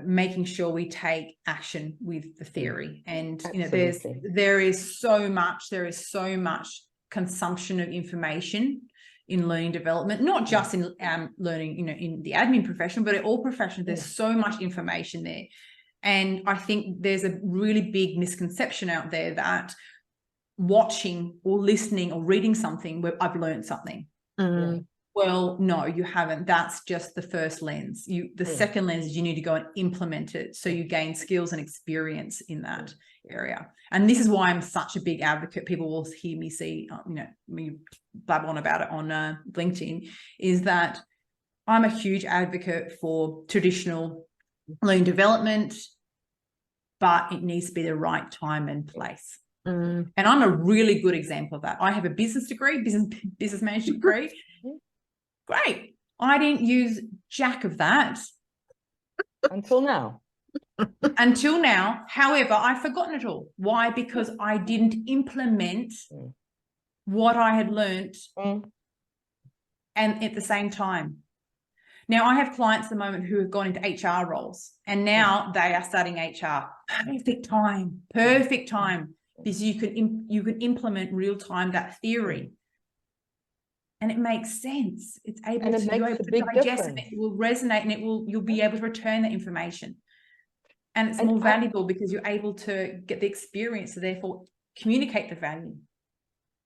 making sure we take action with the theory. And, there is so much consumption of information in learning development, not just in learning, in the admin profession, but in all professions. There's so much information there. And I think there's a really big misconception out there that watching or listening or reading something where I've learned something. Well, no, you haven't. That's just the first lens. The second lens is you need to go and implement it so you gain skills and experience in that area. And this is why I'm such a big advocate. People will hear me me blab on about it on LinkedIn, is that I'm a huge advocate for traditional learning development, but it needs to be the right time and place. And I'm a really good example of that. I have a business degree, business management degree. Great. I didn't use jack of that. Until now. However, I've forgotten it all. Why? Because I didn't implement what I had learned and at the same time. Now, I have clients at the moment who have gone into HR roles and now they are studying HR. Perfect time. Because you can implement real time that theory, and it makes sense. It's able to digest, and it will resonate, and you'll be able to return that information, and it's more valuable because you're able to get the experience, so therefore communicate the value.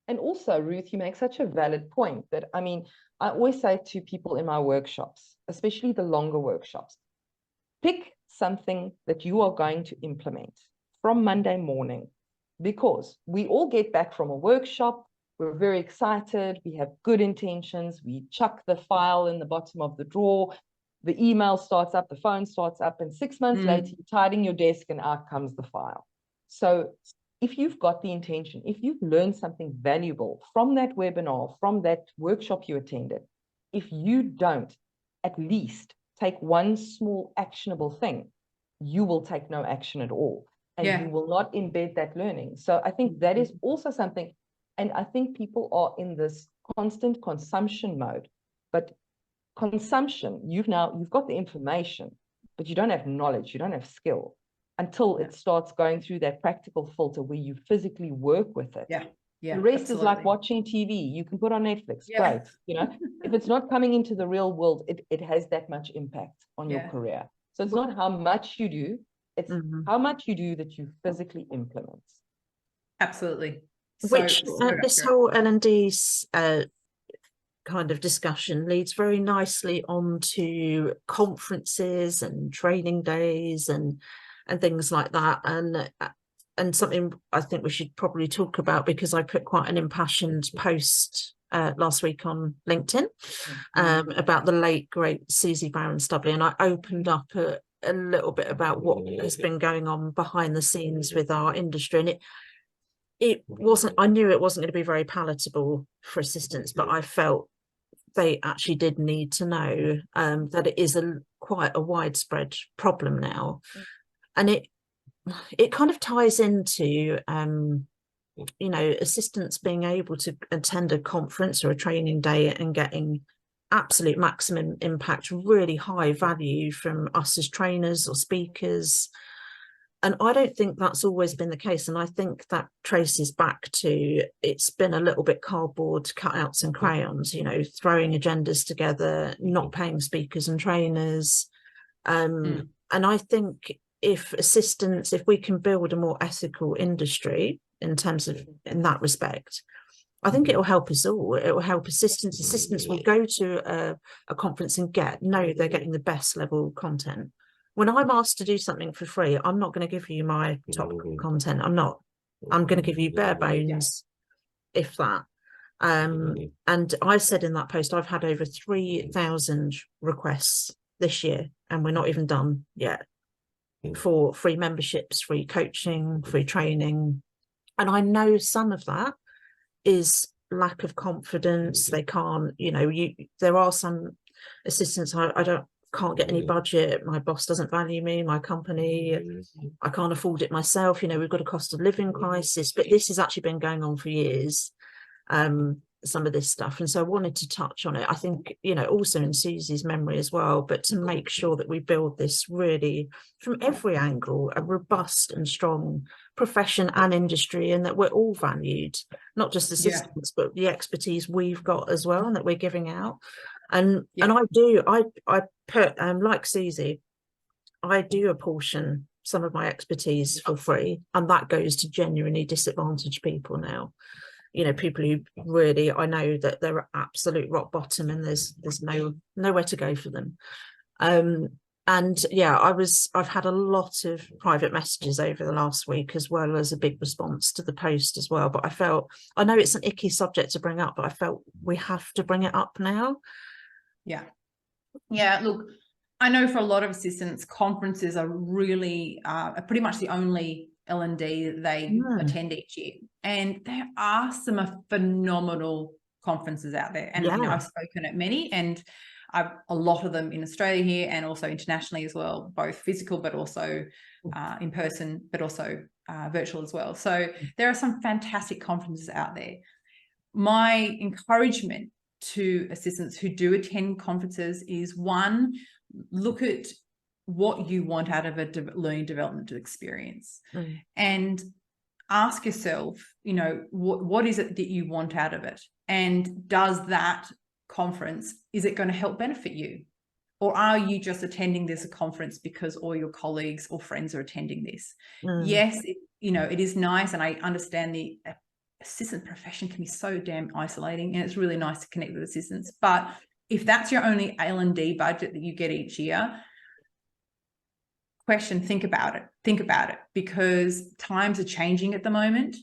And also, Ruth, you make such a valid point that I always say to people in my workshops, especially the longer workshops, pick something that you are going to implement from Monday morning. Because we all get back from a workshop, we're very excited, we have good intentions, we chuck the file in the bottom of the drawer, the email starts up, the phone starts up, and 6 months later, you're tidying your desk and out comes the file. So if you've got the intention, if you've learned something valuable from that webinar, from that workshop you attended, if you don't at least take one small actionable thing, you will take no action at all, and Yeah. you will not embed that learning. So I think that is also something, and I think people are in this constant consumption mode, but consumption, you've got the information, but you don't have knowledge, you don't have skill until it starts going through that practical filter where you physically work with it. Yeah. Yeah, the rest absolutely. is like watching TV. You can put on Netflix, Yeah. great. You know, if it's not coming into the real world, it has that much impact on your career. So it's not how much you do, it's how much you do that you physically implement. Absolutely. Which this whole L&D kind of discussion leads very nicely on to conferences and training days and things like that, and something I think we should probably talk about, because I put quite an impassioned post last week on LinkedIn about the late great Susie Barron-Stubley, and I opened up a little bit about what has been going on behind the scenes with our industry, and it wasn't, I knew it wasn't going to be very palatable for assistants, but I felt they actually did need to know that it is quite a widespread problem now. And it kind of ties into, you know, assistants being able to attend a conference or a training day and getting absolute maximum impact, really high value from us as trainers or speakers. And I don't think that's always been the case. And I think that traces back to, it's been a little bit cardboard cutouts and crayons, you know, throwing agendas together, not paying speakers and trainers. And I think if we can build a more ethical industry in terms of, in that respect, I think it will help us all. It will help assistants. Assistants will go to a conference and know they're getting the best level content. When I'm asked to do something for free, I'm not going to give you my top content. I'm not. I'm going to give you bare bones, if that. And I said in that post, I've had over 3,000 requests this year, and we're not even done yet, for free memberships, free coaching, free training. And I know some of that is lack of confidence. They can't, you know, there are some assistants, I can't get any budget, my boss doesn't value me, my company, I can't afford it myself, you know, we've got a cost of living crisis. But this has actually been going on for years, some of this stuff, and so I wanted to touch on it. I think, you know, also in Susie's memory as well, but to make sure that we build this really from every angle, a robust and strong profession and industry, and that we're all valued, not just assistants, but the expertise we've got as well, and that we're giving out. And I put, like Susie, I do apportion some of my expertise for free, and that goes to genuinely disadvantaged people now. You know, people who really, I know that they're at absolute rock bottom and there's nowhere to go for them. And yeah, I've had a lot of private messages over the last week, as well as a big response to the post as well. But I know it's an icky subject to bring up, but I felt we have to bring it up now. Yeah, look, I know for a lot of assistants, conferences are really pretty much the only L&D that they attend each year, and there are some phenomenal conferences out there, and you know, I've spoken at many, and a lot of them in Australia here and also internationally as well, both physical but also in person, but also virtual as well. So there are some fantastic conferences out there. My encouragement to assistants who do attend conferences is, one, look at what you want out of a learning development experience, and ask yourself, you know, what is it that you want out of it, and does that conference, is it going to help benefit you, or are you just attending this conference because all your colleagues or friends are attending this? Yes, you know, it is nice, and I understand the assistant profession can be so damn isolating, and it's really nice to connect with assistants, but if that's your only L&D budget that you get each year, think about it, because times are changing at the moment,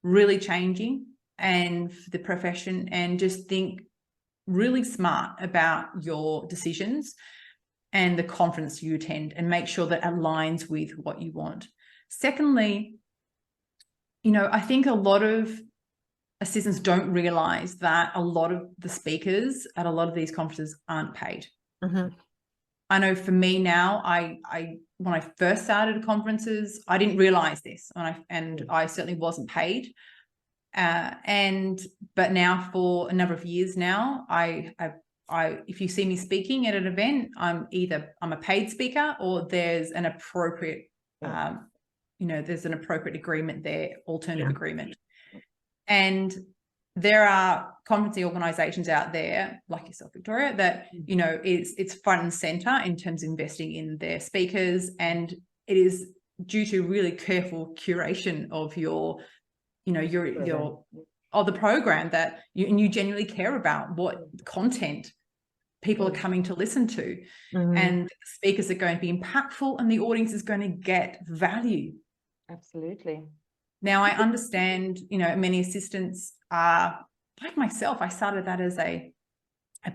really changing, and for the profession, and just think really smart about your decisions and the conference you attend, and make sure that aligns with what you want. Secondly, you know, I think a lot of assistants don't realize that a lot of the speakers at a lot of these conferences aren't paid. I know for me now, I when I first started conferences, I didn't realize this, and I certainly wasn't paid. But now for a number of years now, if you see me speaking at an event, I'm a paid speaker, or there's an appropriate, there's an appropriate agreement there, alternative agreement. And there are conferencing organisations out there like yourself, Victoria, that, it's front and centre in terms of investing in their speakers, and it is due to really careful curation of your the program, that you genuinely care about what content people are coming to listen to, and the speakers are going to be impactful, and the audience is going to get value. Absolutely. Now, I understand, many assistants are like myself. I started that as a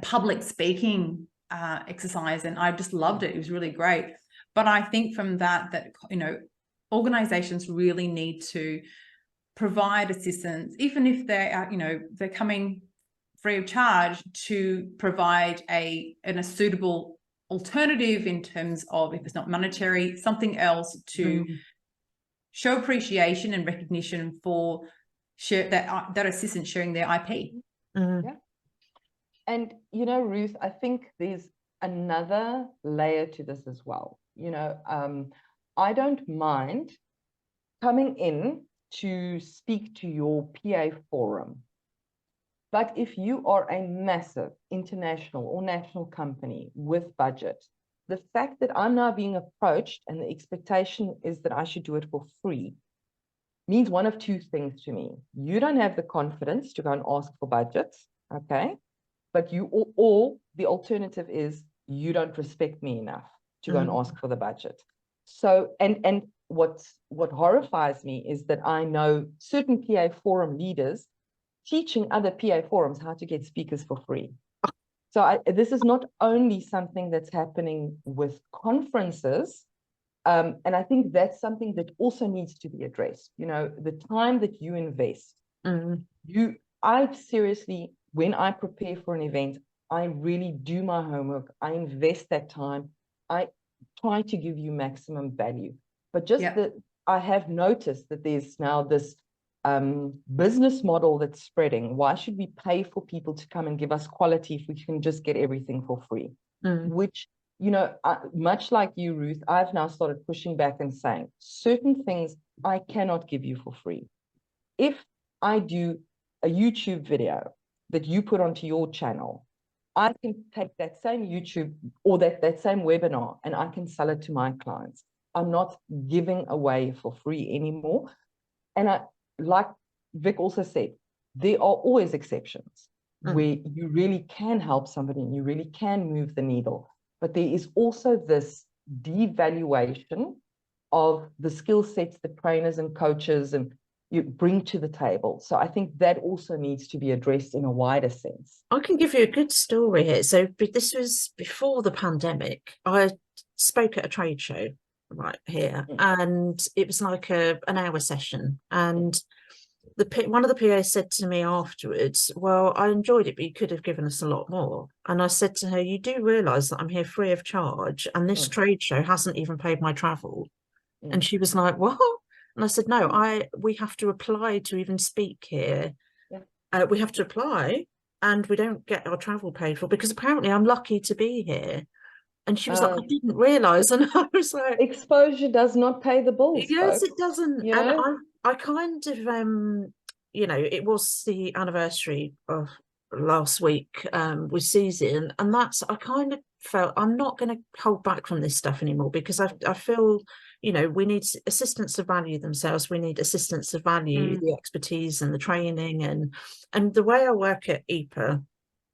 public speaking exercise, and I just loved it. It was really great. But I think from that organizations really need to provide assistance, even if they are, they're coming free of charge, to provide a suitable alternative in terms of, if it's not monetary, something else to show appreciation and recognition for that assistant sharing their IP. Yeah. And, Ruth, I think there's another layer to this as well. I don't mind coming in to speak to your PA forum. But if you are a massive international or national company with budget, the fact that I'm now being approached and the expectation is that I should do it for free means one of two things to me. You don't have the confidence to go and ask for budgets, okay? But the alternative is you don't respect me enough to go and ask for the budget. So, and what horrifies me is that I know certain PA forum leaders teaching other PA forums how to get speakers for free. So this is not only something that's happening with conferences, and I think that's something that also needs to be addressed. The time that you invest, I seriously, when I prepare for an event, I really do my homework. I invest that time. I try to give you maximum value. But just that I have noticed that there's now this business model that's spreading. Why should we pay for people to come and give us quality if we can just get everything for free? Which, much like you, Ruth, I've now started pushing back and saying certain things I cannot give you for free. If I do a YouTube video that you put onto your channel, I can take that same YouTube or that same webinar and I can sell it to my clients. I'm not giving away for free anymore. And like Vic also said, there are always exceptions where you really can help somebody and you really can move the needle. But there is also this devaluation of the skill sets that trainers and coaches and you bring to the table. So I think that also needs to be addressed in a wider sense. I can give you a good story here. So this was before the pandemic. I spoke at a trade show right here, and it was like an hour session. And one of the PAs said to me afterwards, well, I enjoyed it, but you could have given us a lot more. And I said to her, you do realise that I'm here free of charge, and this trade show hasn't even paid my travel. And she was like, what? And I said, no, we have to apply to even speak here. We have to apply and we don't get our travel paid for, because apparently I'm lucky to be here. And she was like, I didn't realise. And I was like, exposure does not pay the bills. Yes, folks. it doesn't. And I kind of, it was the anniversary of last week with Susan, and I kind of felt I'm not going to hold back from this stuff anymore, because I feel, we need assistants to value themselves. We need assistants to value the expertise and the training. And the way I work at EPAA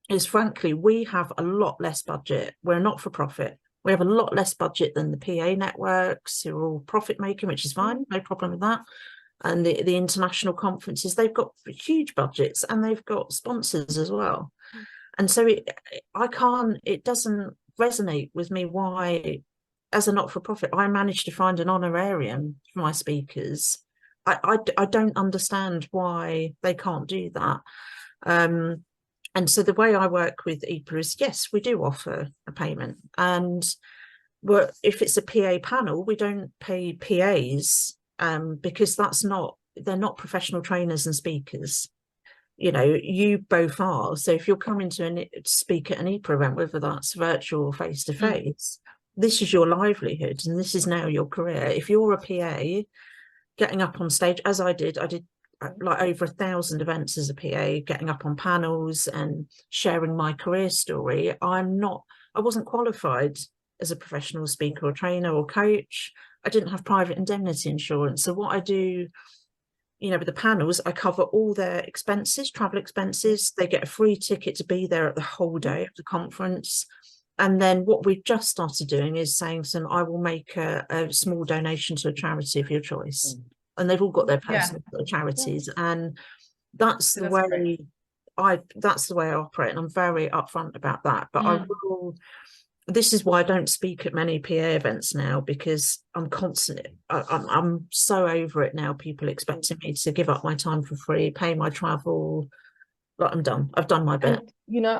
is, frankly, we have a lot less budget. We're not for profit. We have a lot less budget than the PA networks, who are all profit making, which is fine, no problem with that. And the international conferences, they've got huge budgets and they've got sponsors as well. And so it doesn't resonate with me why, as a not-for-profit, I managed to find an honorarium for my speakers. I don't understand why they can't do that. And so the way I work with EPAA is, yes, we do offer a payment. And if it's a PA panel, we don't pay PAs because they're not professional trainers and speakers. You know, you both are. So if you're coming to speak at an EPAA event, whether that's virtual or face-to-face, this is your livelihood and this is now your career. If you're a PA getting up on stage, as I did like over 1,000 events as a PA, getting up on panels and sharing my career story. I wasn't qualified as a professional speaker or trainer or coach. I didn't have private indemnity insurance. So what I do, you know, with the panels, I cover all their expenses, travel expenses. They get a free ticket to be there at the whole day of the conference. And then what we've just started doing is saying I will make a small donation to a charity of your choice. And they've all got their personal charities. And that's the way I operate. And I'm very upfront about that. But this is why I don't speak at many PA events now, because I'm so over it now. People expecting me to give up my time for free, pay my travel. Like, I'm done. I've done my bit. And, you know,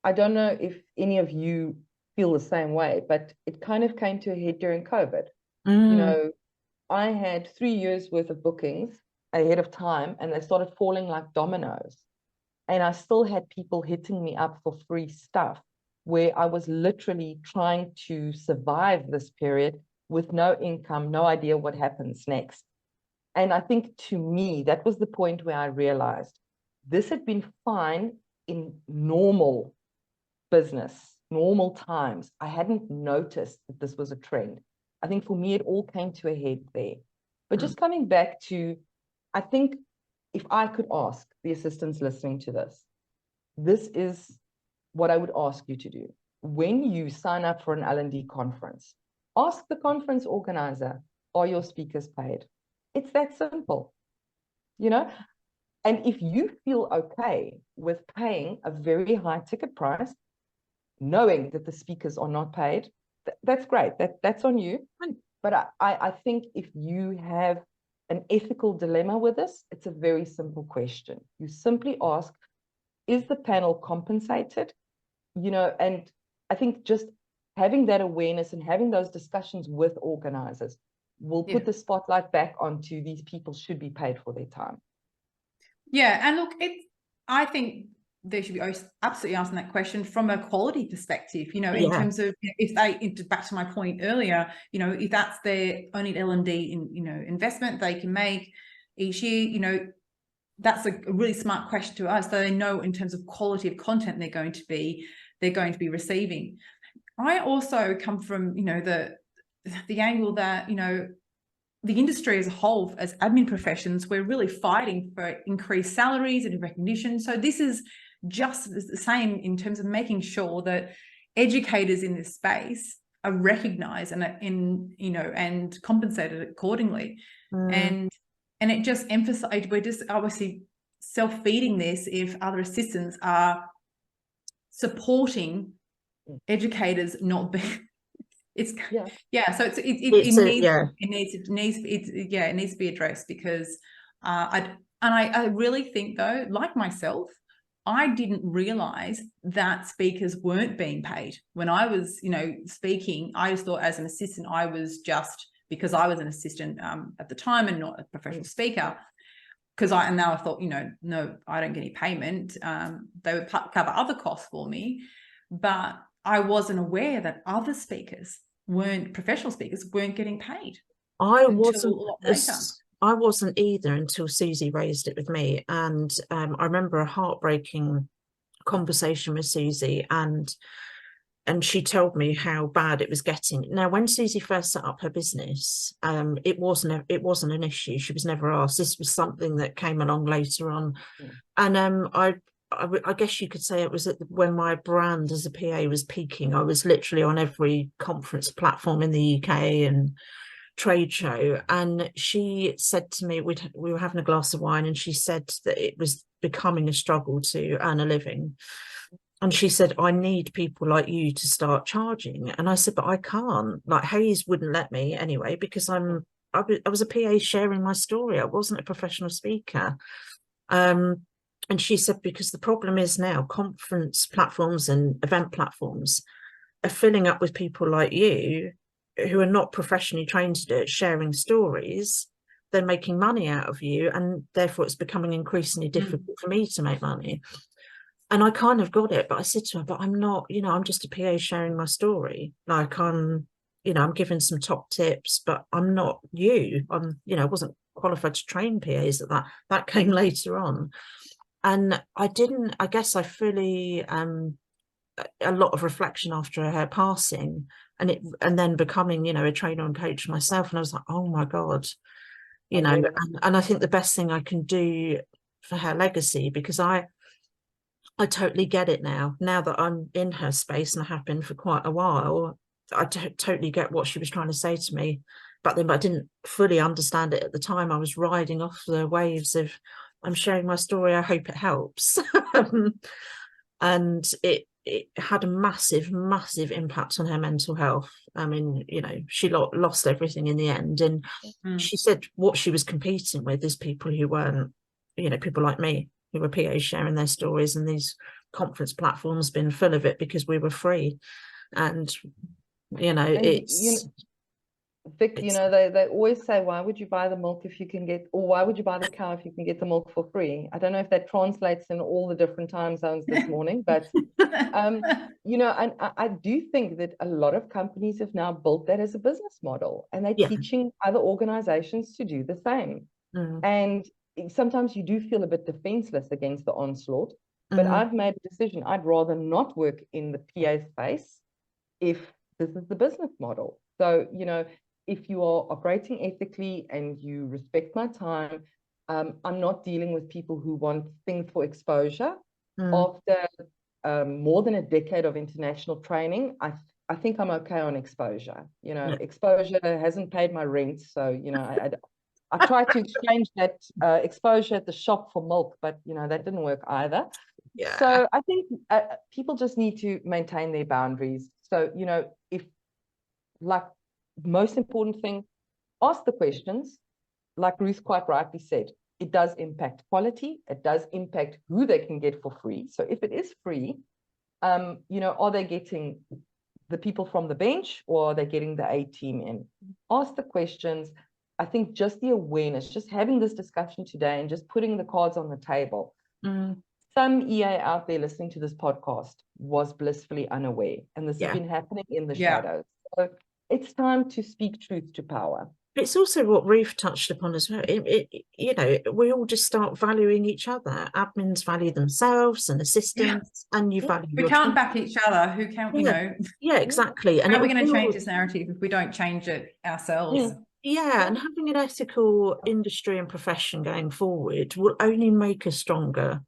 I don't know if any of you feel the same way, but it kind of came to a head during COVID. You know, I had 3 years worth of bookings ahead of time, and they started falling like dominoes. And I still had people hitting me up for free stuff, where I was literally trying to survive this period with no income, no idea what happens next. And I think, to me, that was the point where I realized this had been fine in normal business, normal times. I hadn't noticed that this was a trend. I think for me, it all came to a head there. But just coming back to, I think if I could ask the assistants listening to this is what I would ask you to do. When you sign up for an L&D conference, ask the conference organizer, are your speakers paid? It's that simple, you know? And if you feel okay with paying a very high ticket price, knowing that the speakers are not paid, that's great. That's on you. But I think if you have an ethical dilemma with this, it's a very simple question. You simply ask, is the panel compensated? You know, and I think just having that awareness and having those discussions with organizers will put the spotlight back onto these people should be paid for their time. Yeah, and look, I think they should be absolutely asking that question from a quality perspective, you know, in terms of, if they, back to my point earlier, you know, if that's their only L&D investment they can make each year, you know, that's a really smart question to ask, so they know in terms of quality of content they're going to be receiving. I also come from, you know, the angle that, you know, the industry as a whole, as admin professions, we're really fighting for increased salaries and recognition. So this is just the same in terms of making sure that educators in this space are recognized and compensated accordingly. And it just emphasized, we're just obviously self-feeding this if other assistants are supporting educators not being so it needs to be addressed, because I really think, though, like myself, I didn't realize that speakers weren't being paid when I was, you know, speaking. I just thought as an assistant, I was just, because I was an assistant at the time and not a professional speaker, and now I thought, you know, no, I don't get any payment. They would cover other costs for me, but I wasn't aware that other professional speakers weren't getting paid. I wasn't either until Susie raised it with me. And I remember a heartbreaking conversation with Susie, and she told me how bad it was getting. Now, when Susie first set up her business, it wasn't an issue. She was never asked. This was something that came along later on. And I guess you could say it was when my brand as a PA was peaking. I was literally on every conference platform in the UK and trade show. And she said to me, we were having a glass of wine, and she said that it was becoming a struggle to earn a living. And she said, I need people like you to start charging. And I said, but I can't. Like, Hayes wouldn't let me anyway, because I was a PA sharing my story. I wasn't a professional speaker. And she said, because the problem is now conference platforms and event platforms are filling up with people like you who are not professionally trained to do it, sharing stories. They're making money out of you, and therefore it's becoming increasingly difficult for me to make money. And I kind of got it, but I said to her, but I'm not, I'm just a PA sharing my story. Like I'm giving some top tips, but I'm not you. I wasn't qualified to train PAs at that. That came later on. And I guess I fully, a lot of reflection after her passing and then becoming, a trainer and coach myself. And I was like, oh my God, and I think the best thing I can do for her legacy, because I totally get it now that I'm in her space, and I have been for quite a while. I totally get what she was trying to say to me, but then I didn't fully understand it at the time. I was riding off the waves of, I'm sharing my story, I hope it helps. And it had a massive impact on her mental health. I mean, she lost everything in the end. And she said what she was competing with is people who weren't, people like me, who were PAs sharing their stories, and these conference platforms been full of it because we were free. And it's Vic, they always say, why would you buy the milk if you can get, or why would you buy the cow if you can get the milk for free? I don't know if that translates in all the different time zones this morning, but and I do think that a lot of companies have now built that as a business model, and they're teaching other organizations to do the same. And sometimes you do feel a bit defenseless against the onslaught, but I've made a decision. I'd rather not work in the PA space if this is the business model. So, if you are operating ethically and you respect my time, I'm not dealing with people who want things for exposure. After more than a decade of international training, I think I'm okay on exposure. Exposure hasn't paid my rent, so I tried to exchange that exposure at the shop for milk, but that didn't work either. Yeah. So I think people just need to maintain their boundaries. So if, like, most important thing, ask the questions. Like Ruth quite rightly said, it does impact quality. It does impact who they can get for free. So if it is free, are they getting the people from the bench, or are they getting the A team in? Ask the questions. I think just the awareness, just having this discussion today and just putting the cards on the table. Some EA out there listening to this podcast was blissfully unaware, and this has been happening in the shadows. So it's time to speak truth to power. It's also what Ruth touched upon as well. We all just start valuing each other. Admins value themselves, and assistants, and you value. We can't back each other. Who can, Yeah, exactly. And how are we going to change this narrative if we don't change it ourselves? Yeah, and having an ethical industry and profession going forward will only make us stronger.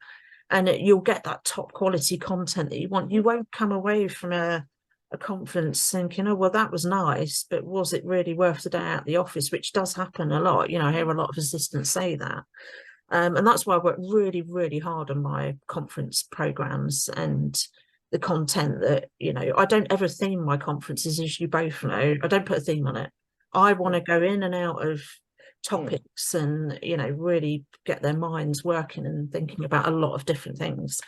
And you'll get that top quality content that you want. You won't come away from a conference thinking, oh, well, that was nice, but was it really worth the day out the office? Which does happen a lot. I hear a lot of assistants say that. And that's why I work really, really hard on my conference programs and the content that, I don't ever theme my conferences, as you both know. I don't put a theme on it. I want to go in and out of topics and really get their minds working and thinking about a lot of different things,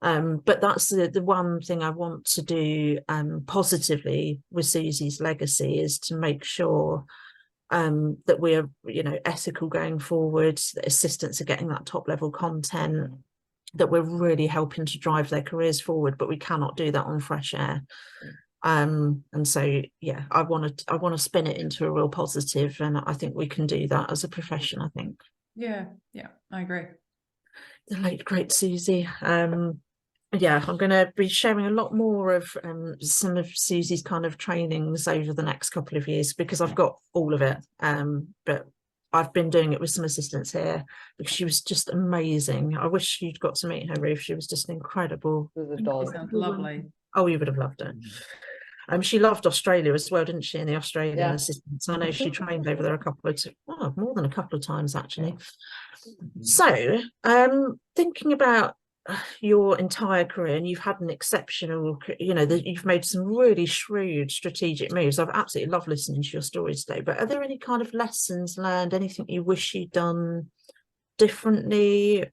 but that's the one thing I want to do positively with Susie's legacy, is to make sure that we're ethical going forward, that assistants are getting that top level content, that we're really helping to drive their careers forward, but we cannot do that on fresh air. And so I want to spin it into a real positive, and I think we can do that as a profession. I think I agree. The late great Susie. I'm going to be sharing a lot more of some of Susie's kind of trainings over the next couple of years, because I've got all of it, but I've been doing it with some assistants here because she was just amazing. I wish you'd got to meet her, Ruth. She was just incredible. Sounds lovely. Oh, you would have loved her. She loved Australia as well, didn't she? And the Australian assistants. I know she trained over there more than a couple of times, actually. So, thinking about your entire career, and you've had an exceptional, you've made some really shrewd strategic moves. I've absolutely loved listening to your stories today. But are there any kind of lessons learned, anything you wish you'd done differently,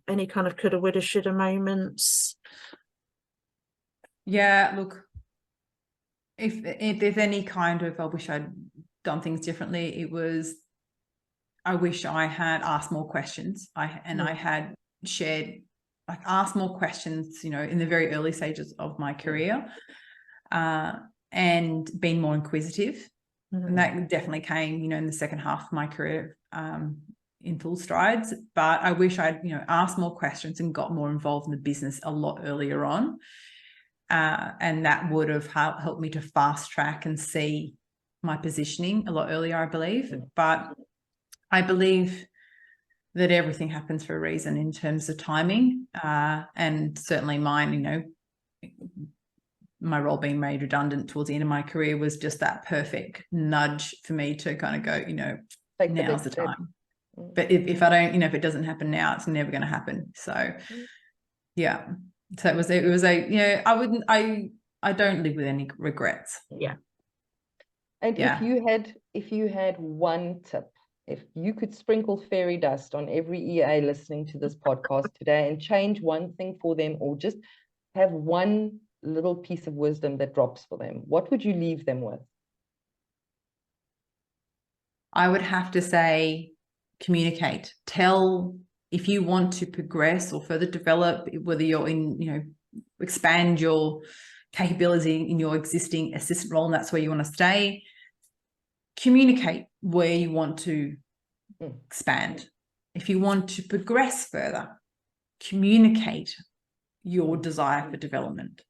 any kind of coulda, woulda, shoulda moments? Yeah, look, if there's any kind of, I wish I'd done things differently, it was, I wish I had asked more questions. I had shared, like, asked more questions, you know, in the very early stages of my career, and been more inquisitive. And that definitely came, you know, in the second half of my career, in full strides. But I wish I'd, you know, asked more questions and got more involved in the business a lot earlier on. And that would have helped me to fast track and see my positioning a lot earlier, I believe. But I believe that everything happens for a reason in terms of timing, and certainly mine, you know, my role being made redundant towards the end of my career was just that perfect nudge for me to kind of go, you know, now's the time. But if I don't, you know, if it doesn't happen now, it's never going to happen. So yeah, so it was a, you know, I don't live with any regrets. Yeah. And if you had one tip, if you could sprinkle fairy dust on every EA listening to this podcast today and change one thing for them, or just have one little piece of wisdom that drops for them, what would you leave them with? I would have to say communicate. Tell, if you want to progress or further develop, whether you're in, you know, expand your capability in your existing assistant role and that's where you want to stay, communicate where you want to expand. If you want to progress further, communicate your desire for development.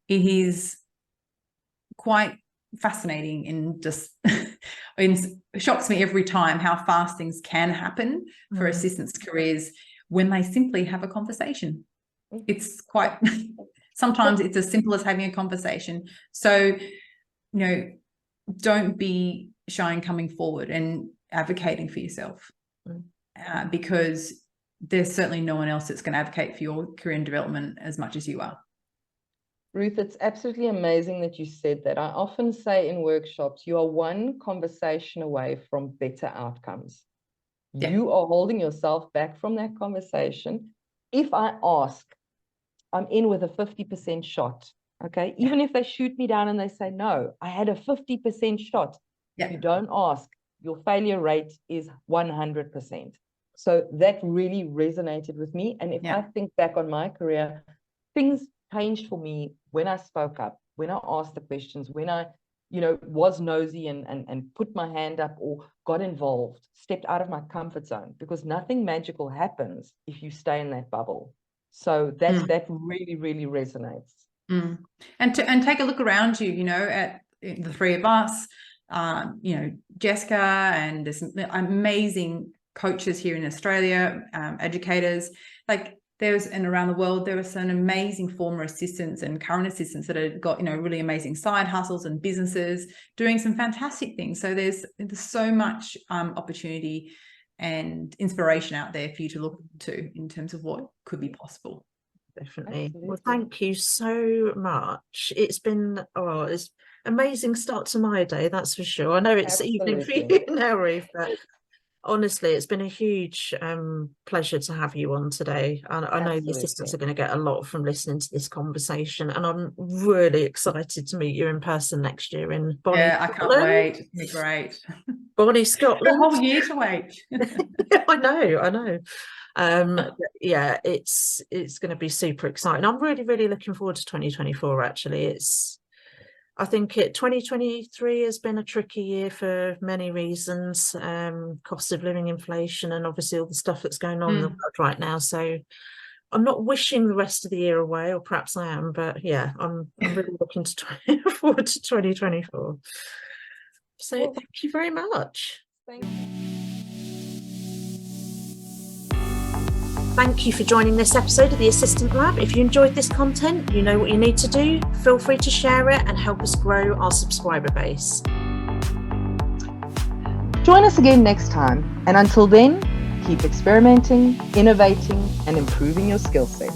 It is quite fascinating and just it shocks me every time how fast things can happen for assistants' careers when they simply have a conversation. It's quite sometimes it's as simple as having a conversation. So, you know, don't be shy in coming forward and advocating for yourself, because there's certainly no one else that's going to advocate for your career and development as much as you are. Ruth, it's absolutely amazing that you said that. I often say in workshops, you are one conversation away from better outcomes. Yeah. You are holding yourself back from that conversation. If I ask, I'm in with a 50% shot, okay? Even if they shoot me down and they say, no, I had a 50% shot. If you don't ask, your failure rate is 100%. So that really resonated with me. And if I think back on my career, things changed for me when I spoke up, when I asked the questions, when I, you know, was nosy and put my hand up or got involved, stepped out of my comfort zone, because nothing magical happens if you stay in that bubble. So that really, really resonates. And take a look around you, you know, at the three of us, you know, Jessica, and there's some amazing coaches here in Australia, educators, like and around the world, there are some amazing former assistants and current assistants that have got, you know, really amazing side hustles and businesses doing some fantastic things. So there's so much opportunity and inspiration out there for you to look to in terms of what could be possible. Definitely. Absolutely. Well, thank you so much. It's been it's amazing start to my day, that's for sure. I know it's evening for you now, Ruth, but honestly, it's been a huge pleasure to have you on today. And I know the assistants are going to get a lot from listening to this conversation, and I'm really excited to meet you in person next year in Bonnie. Yeah, I can't wait. It'll be great. Bonnie, Scotland. A whole year to wait. I know. Yeah, it's going to be super exciting. I'm really looking forward to 2024. Actually, I think 2023 has been a tricky year for many reasons, cost of living, inflation, and obviously all the stuff that's going on in the world right now. So I'm not wishing the rest of the year away, or perhaps I am, but yeah, I'm really looking forward to 2024. So thank you very much. Thank you. Thank you for joining this episode of the Assistant Lab. If you enjoyed this content, you know what you need to do. Feel free to share it and help us grow our subscriber base. Join us again next time. And until then, keep experimenting, innovating, and improving your skill set.